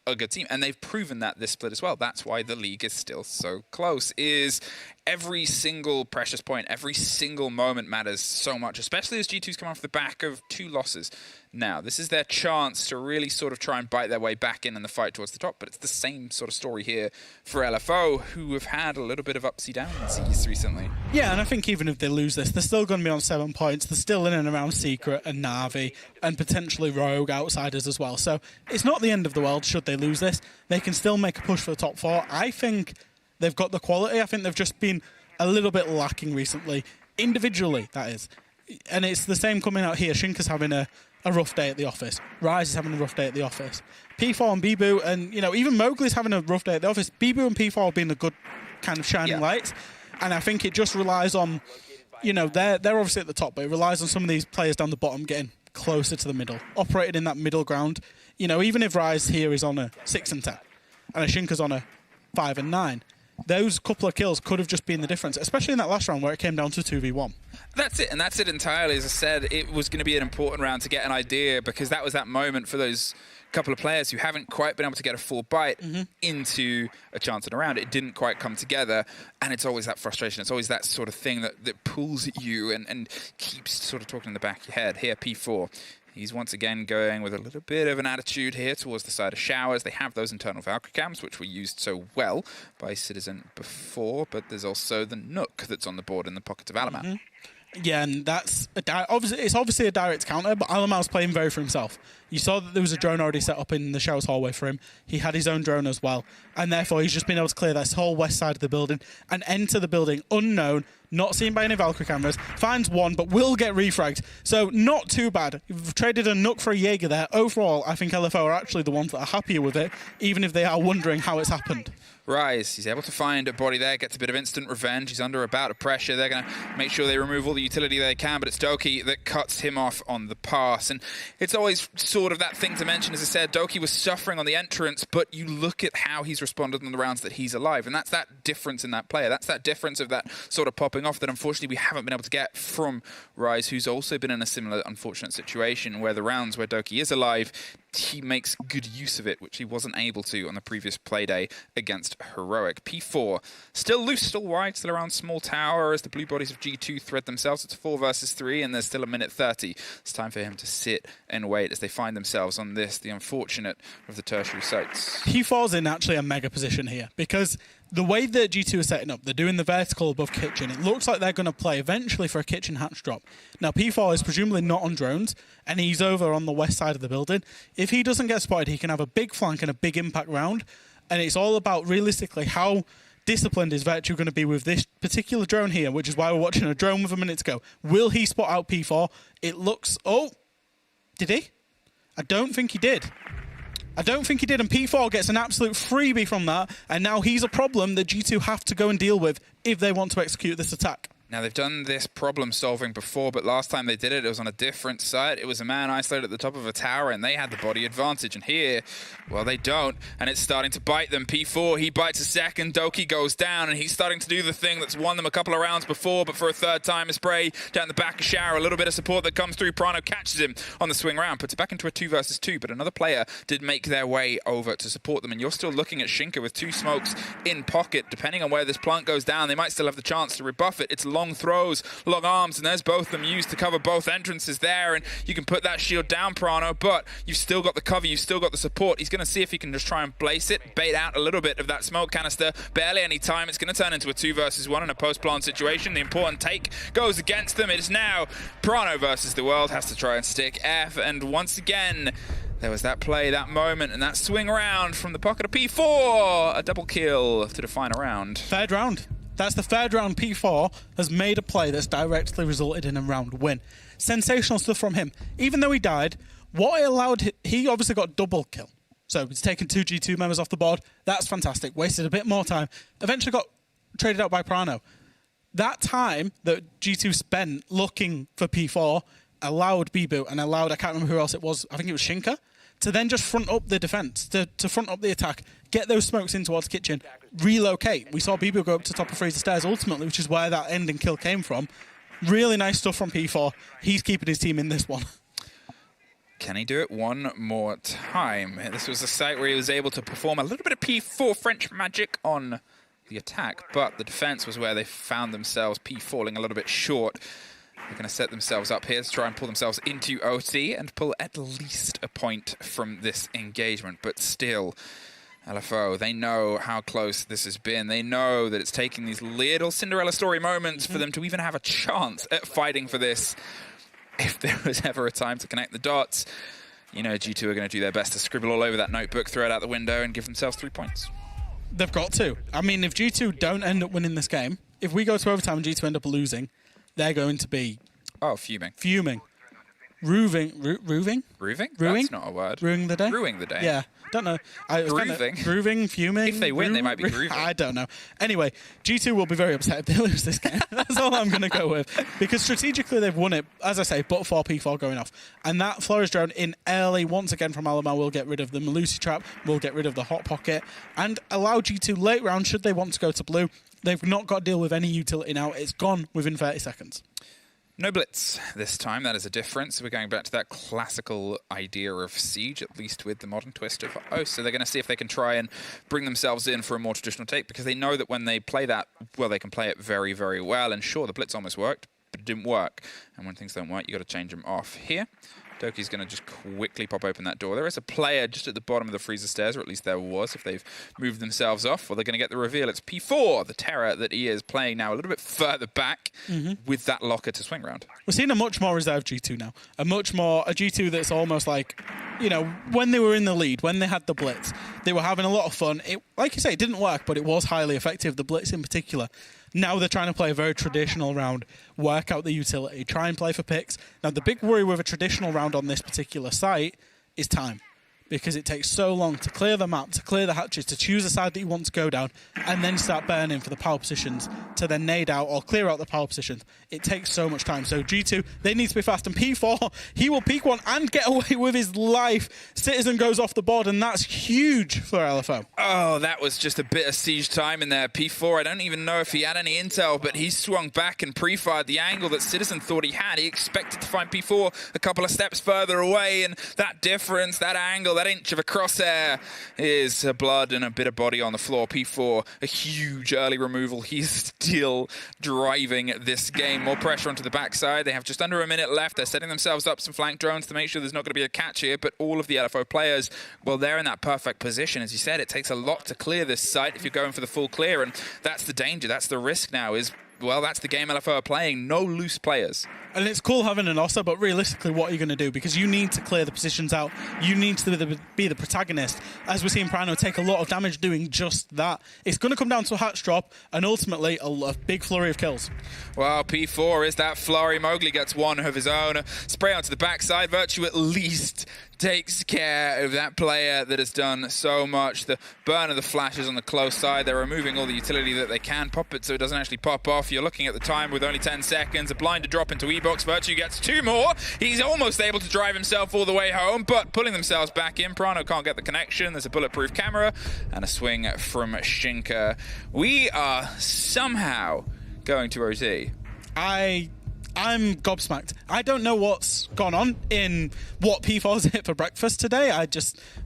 a good team, and they've proven that this split as well. That's why the league is still so close, is every single precious point, every single moment matters so much, especially as G2's come off the back of 2 losses. Now, this is their chance to really sort of try and bite their way back in the fight towards the top, but it's the same sort of story here for LFO, who have had a little bit of upsy downs recently. Yeah, and I think even if they lose this, they're still going to be on 7 points. They're still in and around Secret and Na'Vi and potentially Rogue outsiders as well. So it's not the end of the world should they lose this. They can still make a push for the top 4. I think they've got the quality. I think they've just been a little bit lacking recently. Individually, that is. And it's the same coming out here. Shinka's having a rough day at the office. Rise is having a rough day at the office. P4 and Bibu, and even Mowgli's having a rough day at the office. Bibu and P4 have been the good kind of shining lights. And I think it just relies on, they're obviously at the top, but it relies on some of these players down the bottom getting closer to the middle, operating in that middle ground. Even if Rise here is on a 6 and 10, and a Shinka's on a 5 and 9, those couple of kills could have just been the difference, especially in that last round where it came down to 2v1. That's it, and that's it entirely. As I said, it was going to be an important round to get an idea, because that was that moment for those couple of players who haven't quite been able to get a full bite into a chance at a round. It didn't quite come together, and it's always that frustration. It's always that sort of thing that pulls at you and keeps sort of talking in the back of your head. Here, P4. He's once again going with a little bit of an attitude here towards the side of Showers. They have those internal Valkyrie cams, which were used so well by Citizen before, but there's also the Nook that's on the board in the pocket of Alamau. Yeah, and that's it's obviously a direct counter, but Alamau's playing very for himself. You saw that there was a drone already set up in the Showers hallway for him. He had his own drone as well, and therefore he's just been able to clear this whole west side of the building and enter the building unknown, not seen by any Valkyrie cameras, finds one, but will get refragged. So not too bad. You've traded a Nook for a Jaeger there. Overall, I think LFO are actually the ones that are happier with it, even if they are wondering how it's happened. Rise, he's able to find a body there, gets a bit of instant revenge. He's under a bout of pressure. They're going to make sure they remove all the utility they can, but it's Doki that cuts him off on the pass. And it's always sort of that thing to mention, as I said, Doki was suffering on the entrance, but you look at how he's responded in the rounds that he's alive, and that's that difference in that player. That's that difference of that sort of popping off that unfortunately we haven't been able to get from Rise, who's also been in a similar unfortunate situation where the rounds where Doki is alive, he makes good use of it, which he wasn't able to on the previous Playday against Heroic. P4, still loose, still wide, still around small tower as the blue bodies of G2 thread themselves. It's 4 versus 3, and there's still a minute 30. It's time for him to sit and wait as they find themselves on this, the unfortunate of the tertiary sites. P4's in actually a mega position here, because the way that G2 is setting up, they're doing the vertical above kitchen. It looks like they're going to play eventually for a kitchen hatch drop. Now, P4 is presumably not on drones, and he's over on the west side of the building. If he doesn't get spotted, he can have a big flank and a big impact round. And it's all about, realistically, how disciplined is Virtue going to be with this particular drone here, which is why we're watching a drone with a minute to go. Will he spot out P4? It looks... Oh, did he? I don't think he did. And P4 gets an absolute freebie from that, and now he's a problem that G2 have to go and deal with if they want to execute this attack. Now, they've done this problem solving before, but last time they did it, it was on a different site. It was a man isolated at the top of a tower, and they had the body advantage. And here, well, they don't, and it's starting to bite them. P4, he bites a second. Doki goes down, and he's starting to do the thing that's won them a couple of rounds before, but for a third time, a spray down the back of Shower. A little bit of support that comes through. Prano catches him on the swing round, puts it back into a 2 versus 2, but another player did make their way over to support them, and you're still looking at Shinka with 2 smokes in pocket. Depending on where this plant goes down, they might still have the chance to rebuff it. It's long throws, long arms, and there's both of them used to cover both entrances there, and you can put that shield down, Prano, but you've still got the cover, you've still got the support. He's going to see if he can just try and blaze it, bait out a little bit of that smoke canister. Barely any time. It's going to turn into a 2 versus 1 in a post-plant situation. The important take goes against them. It is now Prano versus the world. Has to try and stick F, and once again, there was that play, that moment, and that swing round from the pocket of P4. A double kill to define a round. Third round. That's the third round. P4 has made a play that's directly resulted in a round win. Sensational stuff from him. Even though he died, what it allowed, he obviously got double kill. So he's taken 2 G2 members off the board. That's fantastic. Wasted a bit more time. Eventually got traded out by Prano. That time that G2 spent looking for P4 allowed Bibu and allowed, I can't remember who else it was, I think it was Shinka, to then just front up the defense, to front up the attack, get those smokes in towards kitchen, relocate. We saw Bibu go up to top of Freezer stairs ultimately, which is where that ending kill came from. Really nice stuff from P4. He's keeping his team in this one. Can he do it one more time? This was a site where he was able to perform a little bit of P4 French magic on the attack, but the defense was where they found themselves, P falling a little bit short. They're going to set themselves up here to try and pull themselves into OT and pull at least a point from this engagement. But still, LFO, they know how close this has been. They know that it's taking these little Cinderella story moments for them to even have a chance at fighting for this. If there was ever a time to connect the dots, you know G2 are going to do their best to scribble all over that notebook, throw it out the window, and give themselves 3 points. They've got to. I mean, if G2 don't end up winning this game, if we go to overtime and G2 end up losing, they're going to be... Oh, fuming. Fuming. Rooving? Ruing? That's not a word. Ruining the day? Ruining the day. Yeah. Don't know. Grooving, fuming. If they win, they might be grooving. I don't know. Anyway, G2 will be very upset if they lose this game. That's all I'm going to go with. Because strategically, they've won it, as I say, but for P4 going off. And that Flores drone in early, once again from Alamo, will get rid of the Malusi trap, will get rid of the Hot Pocket, and allow G2 late round, should they want to go to blue. They've not got to deal with any utility now. It's gone within 30 seconds. No blitz this time. That is a difference. We're going back to that classical idea of siege, at least with the modern twist of so they're going to see if they can try and bring themselves in for a more traditional take, because they know that when they play that, well, they can play it very, very well. And sure, the blitz almost worked, but it didn't work. And when things don't work, you got to change them off here. Doki's going to just quickly pop open that door. There is a player just at the bottom of the freezer stairs, or at least there was, if they've moved themselves off. Well, they're going to get the reveal. It's P4, the terror that he is playing now a little bit further back with that locker to swing around. We're seeing a much more reserved G2 now. A G2 that's almost like, you know, when they were in the lead, when they had the blitz, they were having a lot of fun. It, like you say, it didn't work, but it was highly effective, the blitz in particular. Now they're trying to play a very traditional round, work out the utility, try and play for picks. Now, the big worry with a traditional round on this particular site is time, because it takes so long to clear the map, to clear the hatches, to choose a side that you want to go down, and then start burning for the power positions to then nade out or clear out the power positions. It takes so much time. So G2, they need to be fast. And P4, he will peek one and get away with his life. Citizen goes off the board, and that's huge for LFO. Oh, that was just a bit of siege time in there. P4, I don't even know if he had any intel, but he swung back and pre-fired the angle that Citizen thought he had. He expected to find P4 a couple of steps further away, and that difference, that angle, that inch of a crosshair is blood and a bit of body on the floor. P4, a huge early removal. He's still driving this game. More pressure onto the backside. They have just under a minute left. They're setting themselves up some flank drones to make sure there's not going to be a catch here, but all of the LFO players, well, they're in that perfect position. As you said, it takes a lot to clear this site if you're going for the full clear, and that's the danger. That's the risk now is, well, that's the game LFO are playing. No loose players. And it's cool having an Ossa, but realistically, what are you going to do? Because you need to clear the positions out. You need to be the protagonist. As we're seeing Prano take a lot of damage doing just that. It's going to come down to a hatch drop and ultimately a big flurry of kills. Well, P4 is that flurry. Mowgli gets one of his own. Spray onto the backside. Virtue at least takes care of that player that has done so much. The burn of the flashes on the close side. They're removing all the utility that they can. Pop it so it doesn't actually pop off. You're looking at the time with only 10 seconds. A blind to drop into Ebox. Virtue gets 2 more. He's almost able to drive himself all the way home, but pulling themselves back in. Prano can't get the connection. There's a bulletproof camera and a swing from Shinka. We are somehow going to OT. I'm gobsmacked. I don't know what's gone on in what P4's hit for breakfast today.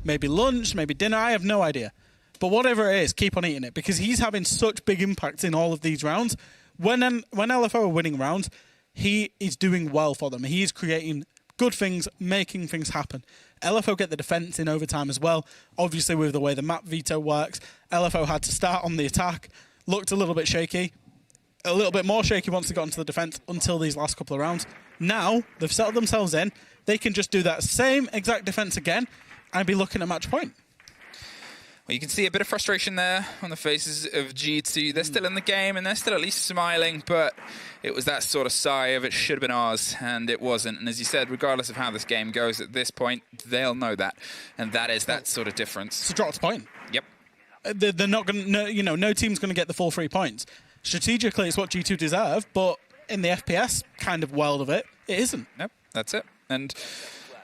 Maybe lunch, maybe dinner. I have no idea. But whatever it is, keep on eating it because he's having such big impacts in all of these rounds. When LFO are winning rounds, he is doing well for them. He is creating good things, making things happen. LFO get the defense in overtime as well. Obviously, with the way the map veto works, LFO had to start on the attack. Looked a little bit shaky. A little bit more shaky once they got into the defense until these last couple of rounds. Now, they've settled themselves in. They can just do that same exact defense again and be looking at match point. Well, you can see a bit of frustration there on the faces of G2. They're still in the game and they're still at least smiling, but it was that sort of sigh of it should have been ours, and it wasn't. And as you said, regardless of how this game goes at this point, they'll know that. And that is that sort of difference. It's a drop to point. Yep. They're not going to, no team's going to get the full 3 points. Strategically, it's what G2 deserve, but in the FPS kind of world of it, it isn't. Nope, that's it. And,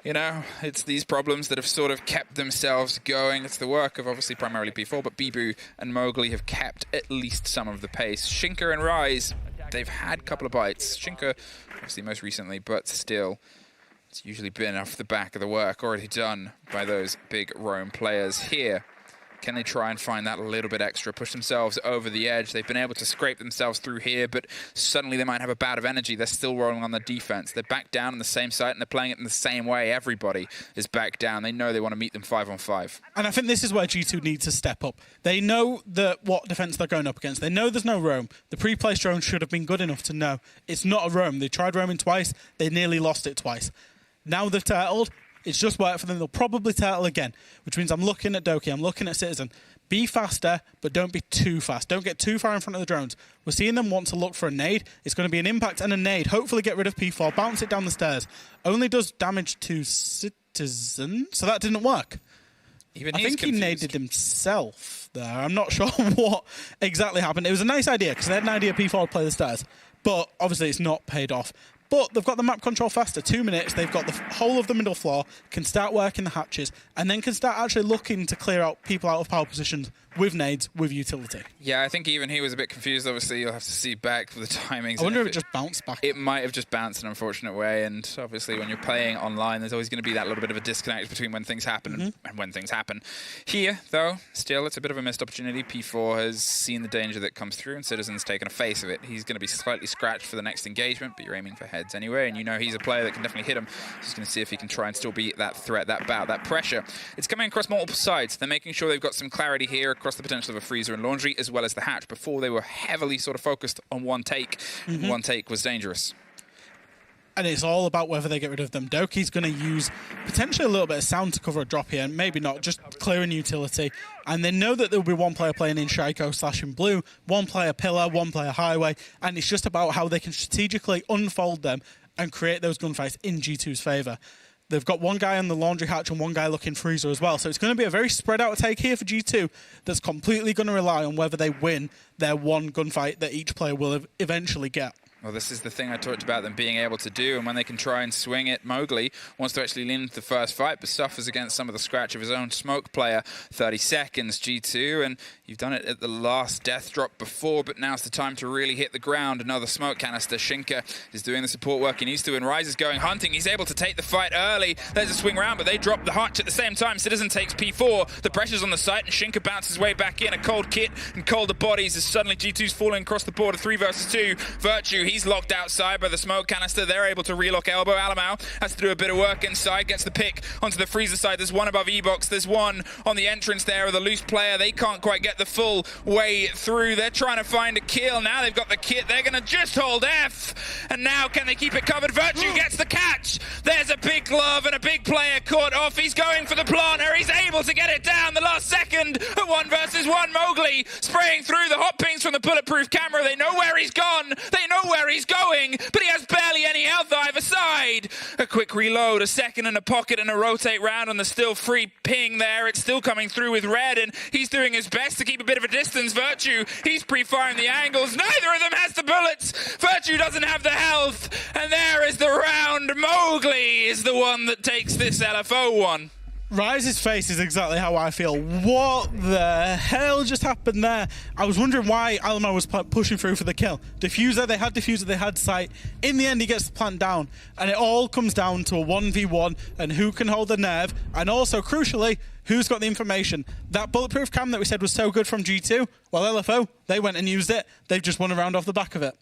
it's these problems that have sort of kept themselves going. It's the work of obviously primarily P4, but Bibu and Mowgli have kept at least some of the pace. Shinka and Rise, they've had a couple of bites. Shinka, obviously most recently, but still, it's usually been off the back of the work already done by those big Rome players here. Can they try and find that little bit extra, push themselves over the edge? They've been able to scrape themselves through here, but suddenly they might have a bout of energy. They're still rolling on the defense. They're back down on the same site, and they're playing it in the same way. Everybody is back down. They know they want to meet them 5-on-5. And I think this is where G2 needs to step up. They know what defense they're going up against. They know there's no roam. The pre-placed drone should have been good enough to know it's not a roam. They tried roaming twice. They nearly lost it twice. Now they've turtled. It's just worked for them. They'll probably turtle again, which means I'm looking at Doki. I'm looking at Citizen. Be faster, but don't be too fast. Don't get too far in front of the drones. We're seeing them want to look for a nade. It's going to be an impact and a nade. Hopefully get rid of P4, bounce it down the stairs. Only does damage to Citizen, so that didn't work. Even I think confused. he naded himself there. I'm not sure what exactly happened. It was a nice idea because they had an idea P4 would play the stairs, but obviously it's not paid off. But they've got the map control faster. 2 minutes. They've got the whole of the middle floor, can start working the hatches, and then can start actually looking to clear out people out of power positions with nades, with utility. Yeah, I think even he was a bit confused. Obviously, you'll have to see back for the timings. I wonder if it just bounced back. It might have just bounced in an unfortunate way, and obviously when you're playing online, there's always going to be that little bit of a disconnect between when things happen and when things happen. Here, though, still, it's a bit of a missed opportunity. P4 has seen the danger that comes through, and Citizen's taken a face of it. He's going to be slightly scratched for the next engagement, but you're aiming for heads anyway, and you know he's a player that can definitely hit him. He's going to see if he can try and still beat that threat, that bout, that pressure. It's coming across multiple sides. They're making sure they've got some clarity here across the potential of a freezer and laundry, as well as the hatch. Before, they were heavily sort of focused on one take. One take was dangerous. And it's all about whether they get rid of them. Doki's going to use potentially a little bit of sound to cover a drop here, and maybe not, just clearing utility. And they know that there will be one player playing in Shaiko / in blue, one player pillar, one player highway, and it's just about how they can strategically unfold them and create those gunfights in G2's favour. They've got one guy on the laundry hatch and one guy looking freezer as well. So it's going to be a very spread out take here for G2 that's completely going to rely on whether they win their one gunfight that each player will eventually get. Well, this is the thing I talked about them being able to do, and when they can try and swing it, Mowgli wants to actually lean into the first fight, but suffers against some of the scratch of his own smoke player. 30 seconds, G2, and you've done it at the last death drop before, but now's the time to really hit the ground. Another smoke canister. Shinka is doing the support work he needs to, and Rise is going hunting. He's able to take the fight early. There's a swing round, but they drop the hatch at the same time. Citizen takes P4. The pressure's on the site, and Shinka bounces his way back in. A cold kit and colder bodies as suddenly G2's falling across the board. A 3 versus 2. Virtue, he's locked outside by the smoke canister. They're able to relock elbow. Alamau has to do a bit of work inside, gets the pick onto the freezer side. There's one above E-Box. There's one on the entrance there with a loose player. They can't quite get the full way through. They're trying to find a kill. Now they've got the kit. They're going to just hold F. And now can they keep it covered? Virtue gets the catch. There's a big glove and a big player caught off. He's going for the planter. He's able to get it down the last second at 1 versus 1. Mowgli spraying through the hot pings from the bulletproof camera. They know where he's gone. They know where he's going, but he has barely any health either side. nade, a quick reload, a second in a pocket and a rotate round on the still free ping there. It's still coming through with Red, and he's doing his best to keep a bit of a distance. Virtue, he's pre-firing the angles. Neither of them has the bullets. Virtue doesn't have the health, and there is the round. Mowgli is the one that takes this LFO one. Rise's face is exactly how I feel. What the hell just happened there? I was wondering why Alamo was pushing through for the kill. Diffuser, they had sight. In the end, he gets the plant down. And it all comes down to a 1v1 and who can hold the nerve. And also, crucially, who's got the information. That bulletproof cam that we said was so good from G2, well, LFO, they went and used it. They've just won a round off the back of it.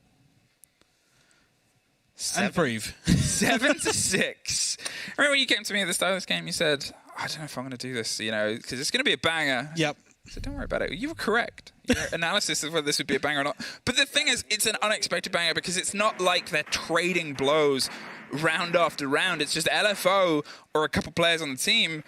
And breathe. 7-6. Remember when you came to me at the start of this game, you said, I don't know if I'm going to do this, because it's going to be a banger. Yep. So don't worry about it. You were correct. Your analysis of whether this would be a banger or not. But the thing is, it's an unexpected banger because it's not like they're trading blows round after round. It's just LFO or a couple players on the team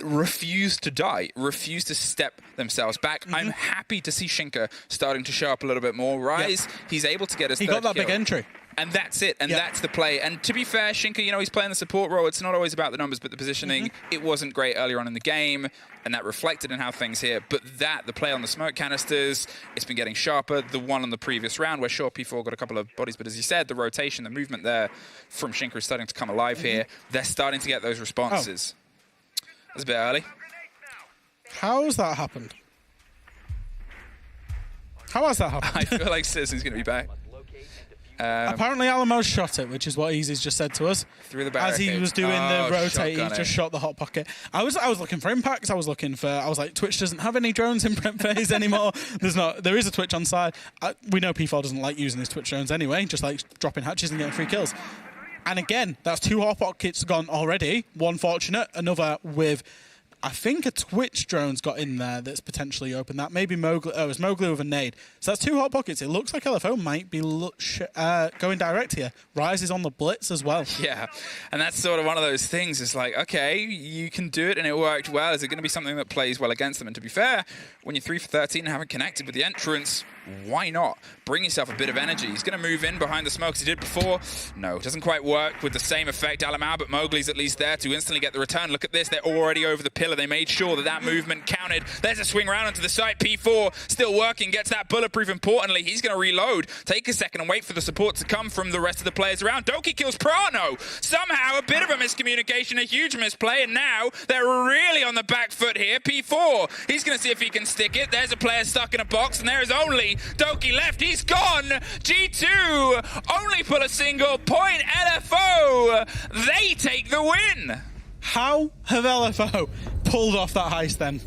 refuse to die, refuse to step themselves back. I'm happy to see Shinka starting to show up a little bit more. Rise, he's able to get his third got that kill. big entry. And that's it, and that's the play. And to be fair, Shinka, he's playing the support role. It's not always about the numbers, but the positioning. It wasn't great earlier on in the game, and that reflected in how things here. But the play on the smoke canisters, it's been getting sharper. The one on the previous round where sure, P4 got a couple of bodies, but as you said, the rotation, the movement there from Shinka is starting to come alive here. They're starting to get those responses. That's a bit early. How's that happened? How has that happened? I feel like Citizen's going to be back. Apparently Alamo shot it, which is what Easy's just said to us. Through the barricade. As he was doing the rotate, he just shot the hot pocket. I was looking for impacts. I was like, Twitch doesn't have any drones in prep phase anymore. There is a Twitch on side. We know P4 doesn't like using his Twitch drones anyway, just like dropping hatches and getting free kills. And again, that's 2 hot pockets gone already. One fortunate, another with, I think a Twitch drone's got in there that's potentially open. That maybe Mowgli. Oh, it's Mowgli with a nade. So that's 2 hot pockets. It looks like LFO might be going direct here. Rise is on the blitz as well. Yeah, and that's sort of one of those things. It's like, okay, you can do it and it worked well. Is it going to be something that plays well against them? And to be fair, when you're 3 for 13 and haven't connected with the entrance, why not? Bring yourself a bit of energy. He's going to move in behind the smoke as he did before. No, it doesn't quite work with the same effect, Alamau, but Mowgli's at least there to instantly get the return. Look at this. They're already over the pillar. They made sure that movement counted. There's a swing round onto the side. P4 still working. Gets that bulletproof. Importantly, he's going to reload. Take a second and wait for the support to come from the rest of the players around. Doki kills Prano. Somehow a bit of a miscommunication, a huge misplay, and now they're really on the back foot here. P4, he's going to see if he can stick it. There's a player stuck in a box, and there is only Doki left. He's gone. G2 only pull a single point. LFO, they take the win. How have LFO pulled off that heist then?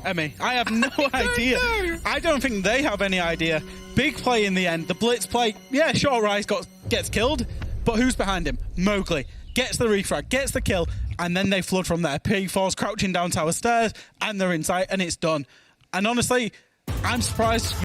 Emmy, I have no idea. I don't think they have any idea. Big play in the end. The blitz play, yeah, sure, Rise gets killed, but who's behind him? Mowgli gets the refrag, gets the kill, and then they flood from there. P4's crouching down tower stairs, and they're inside, and it's done. And honestly, I'm surprised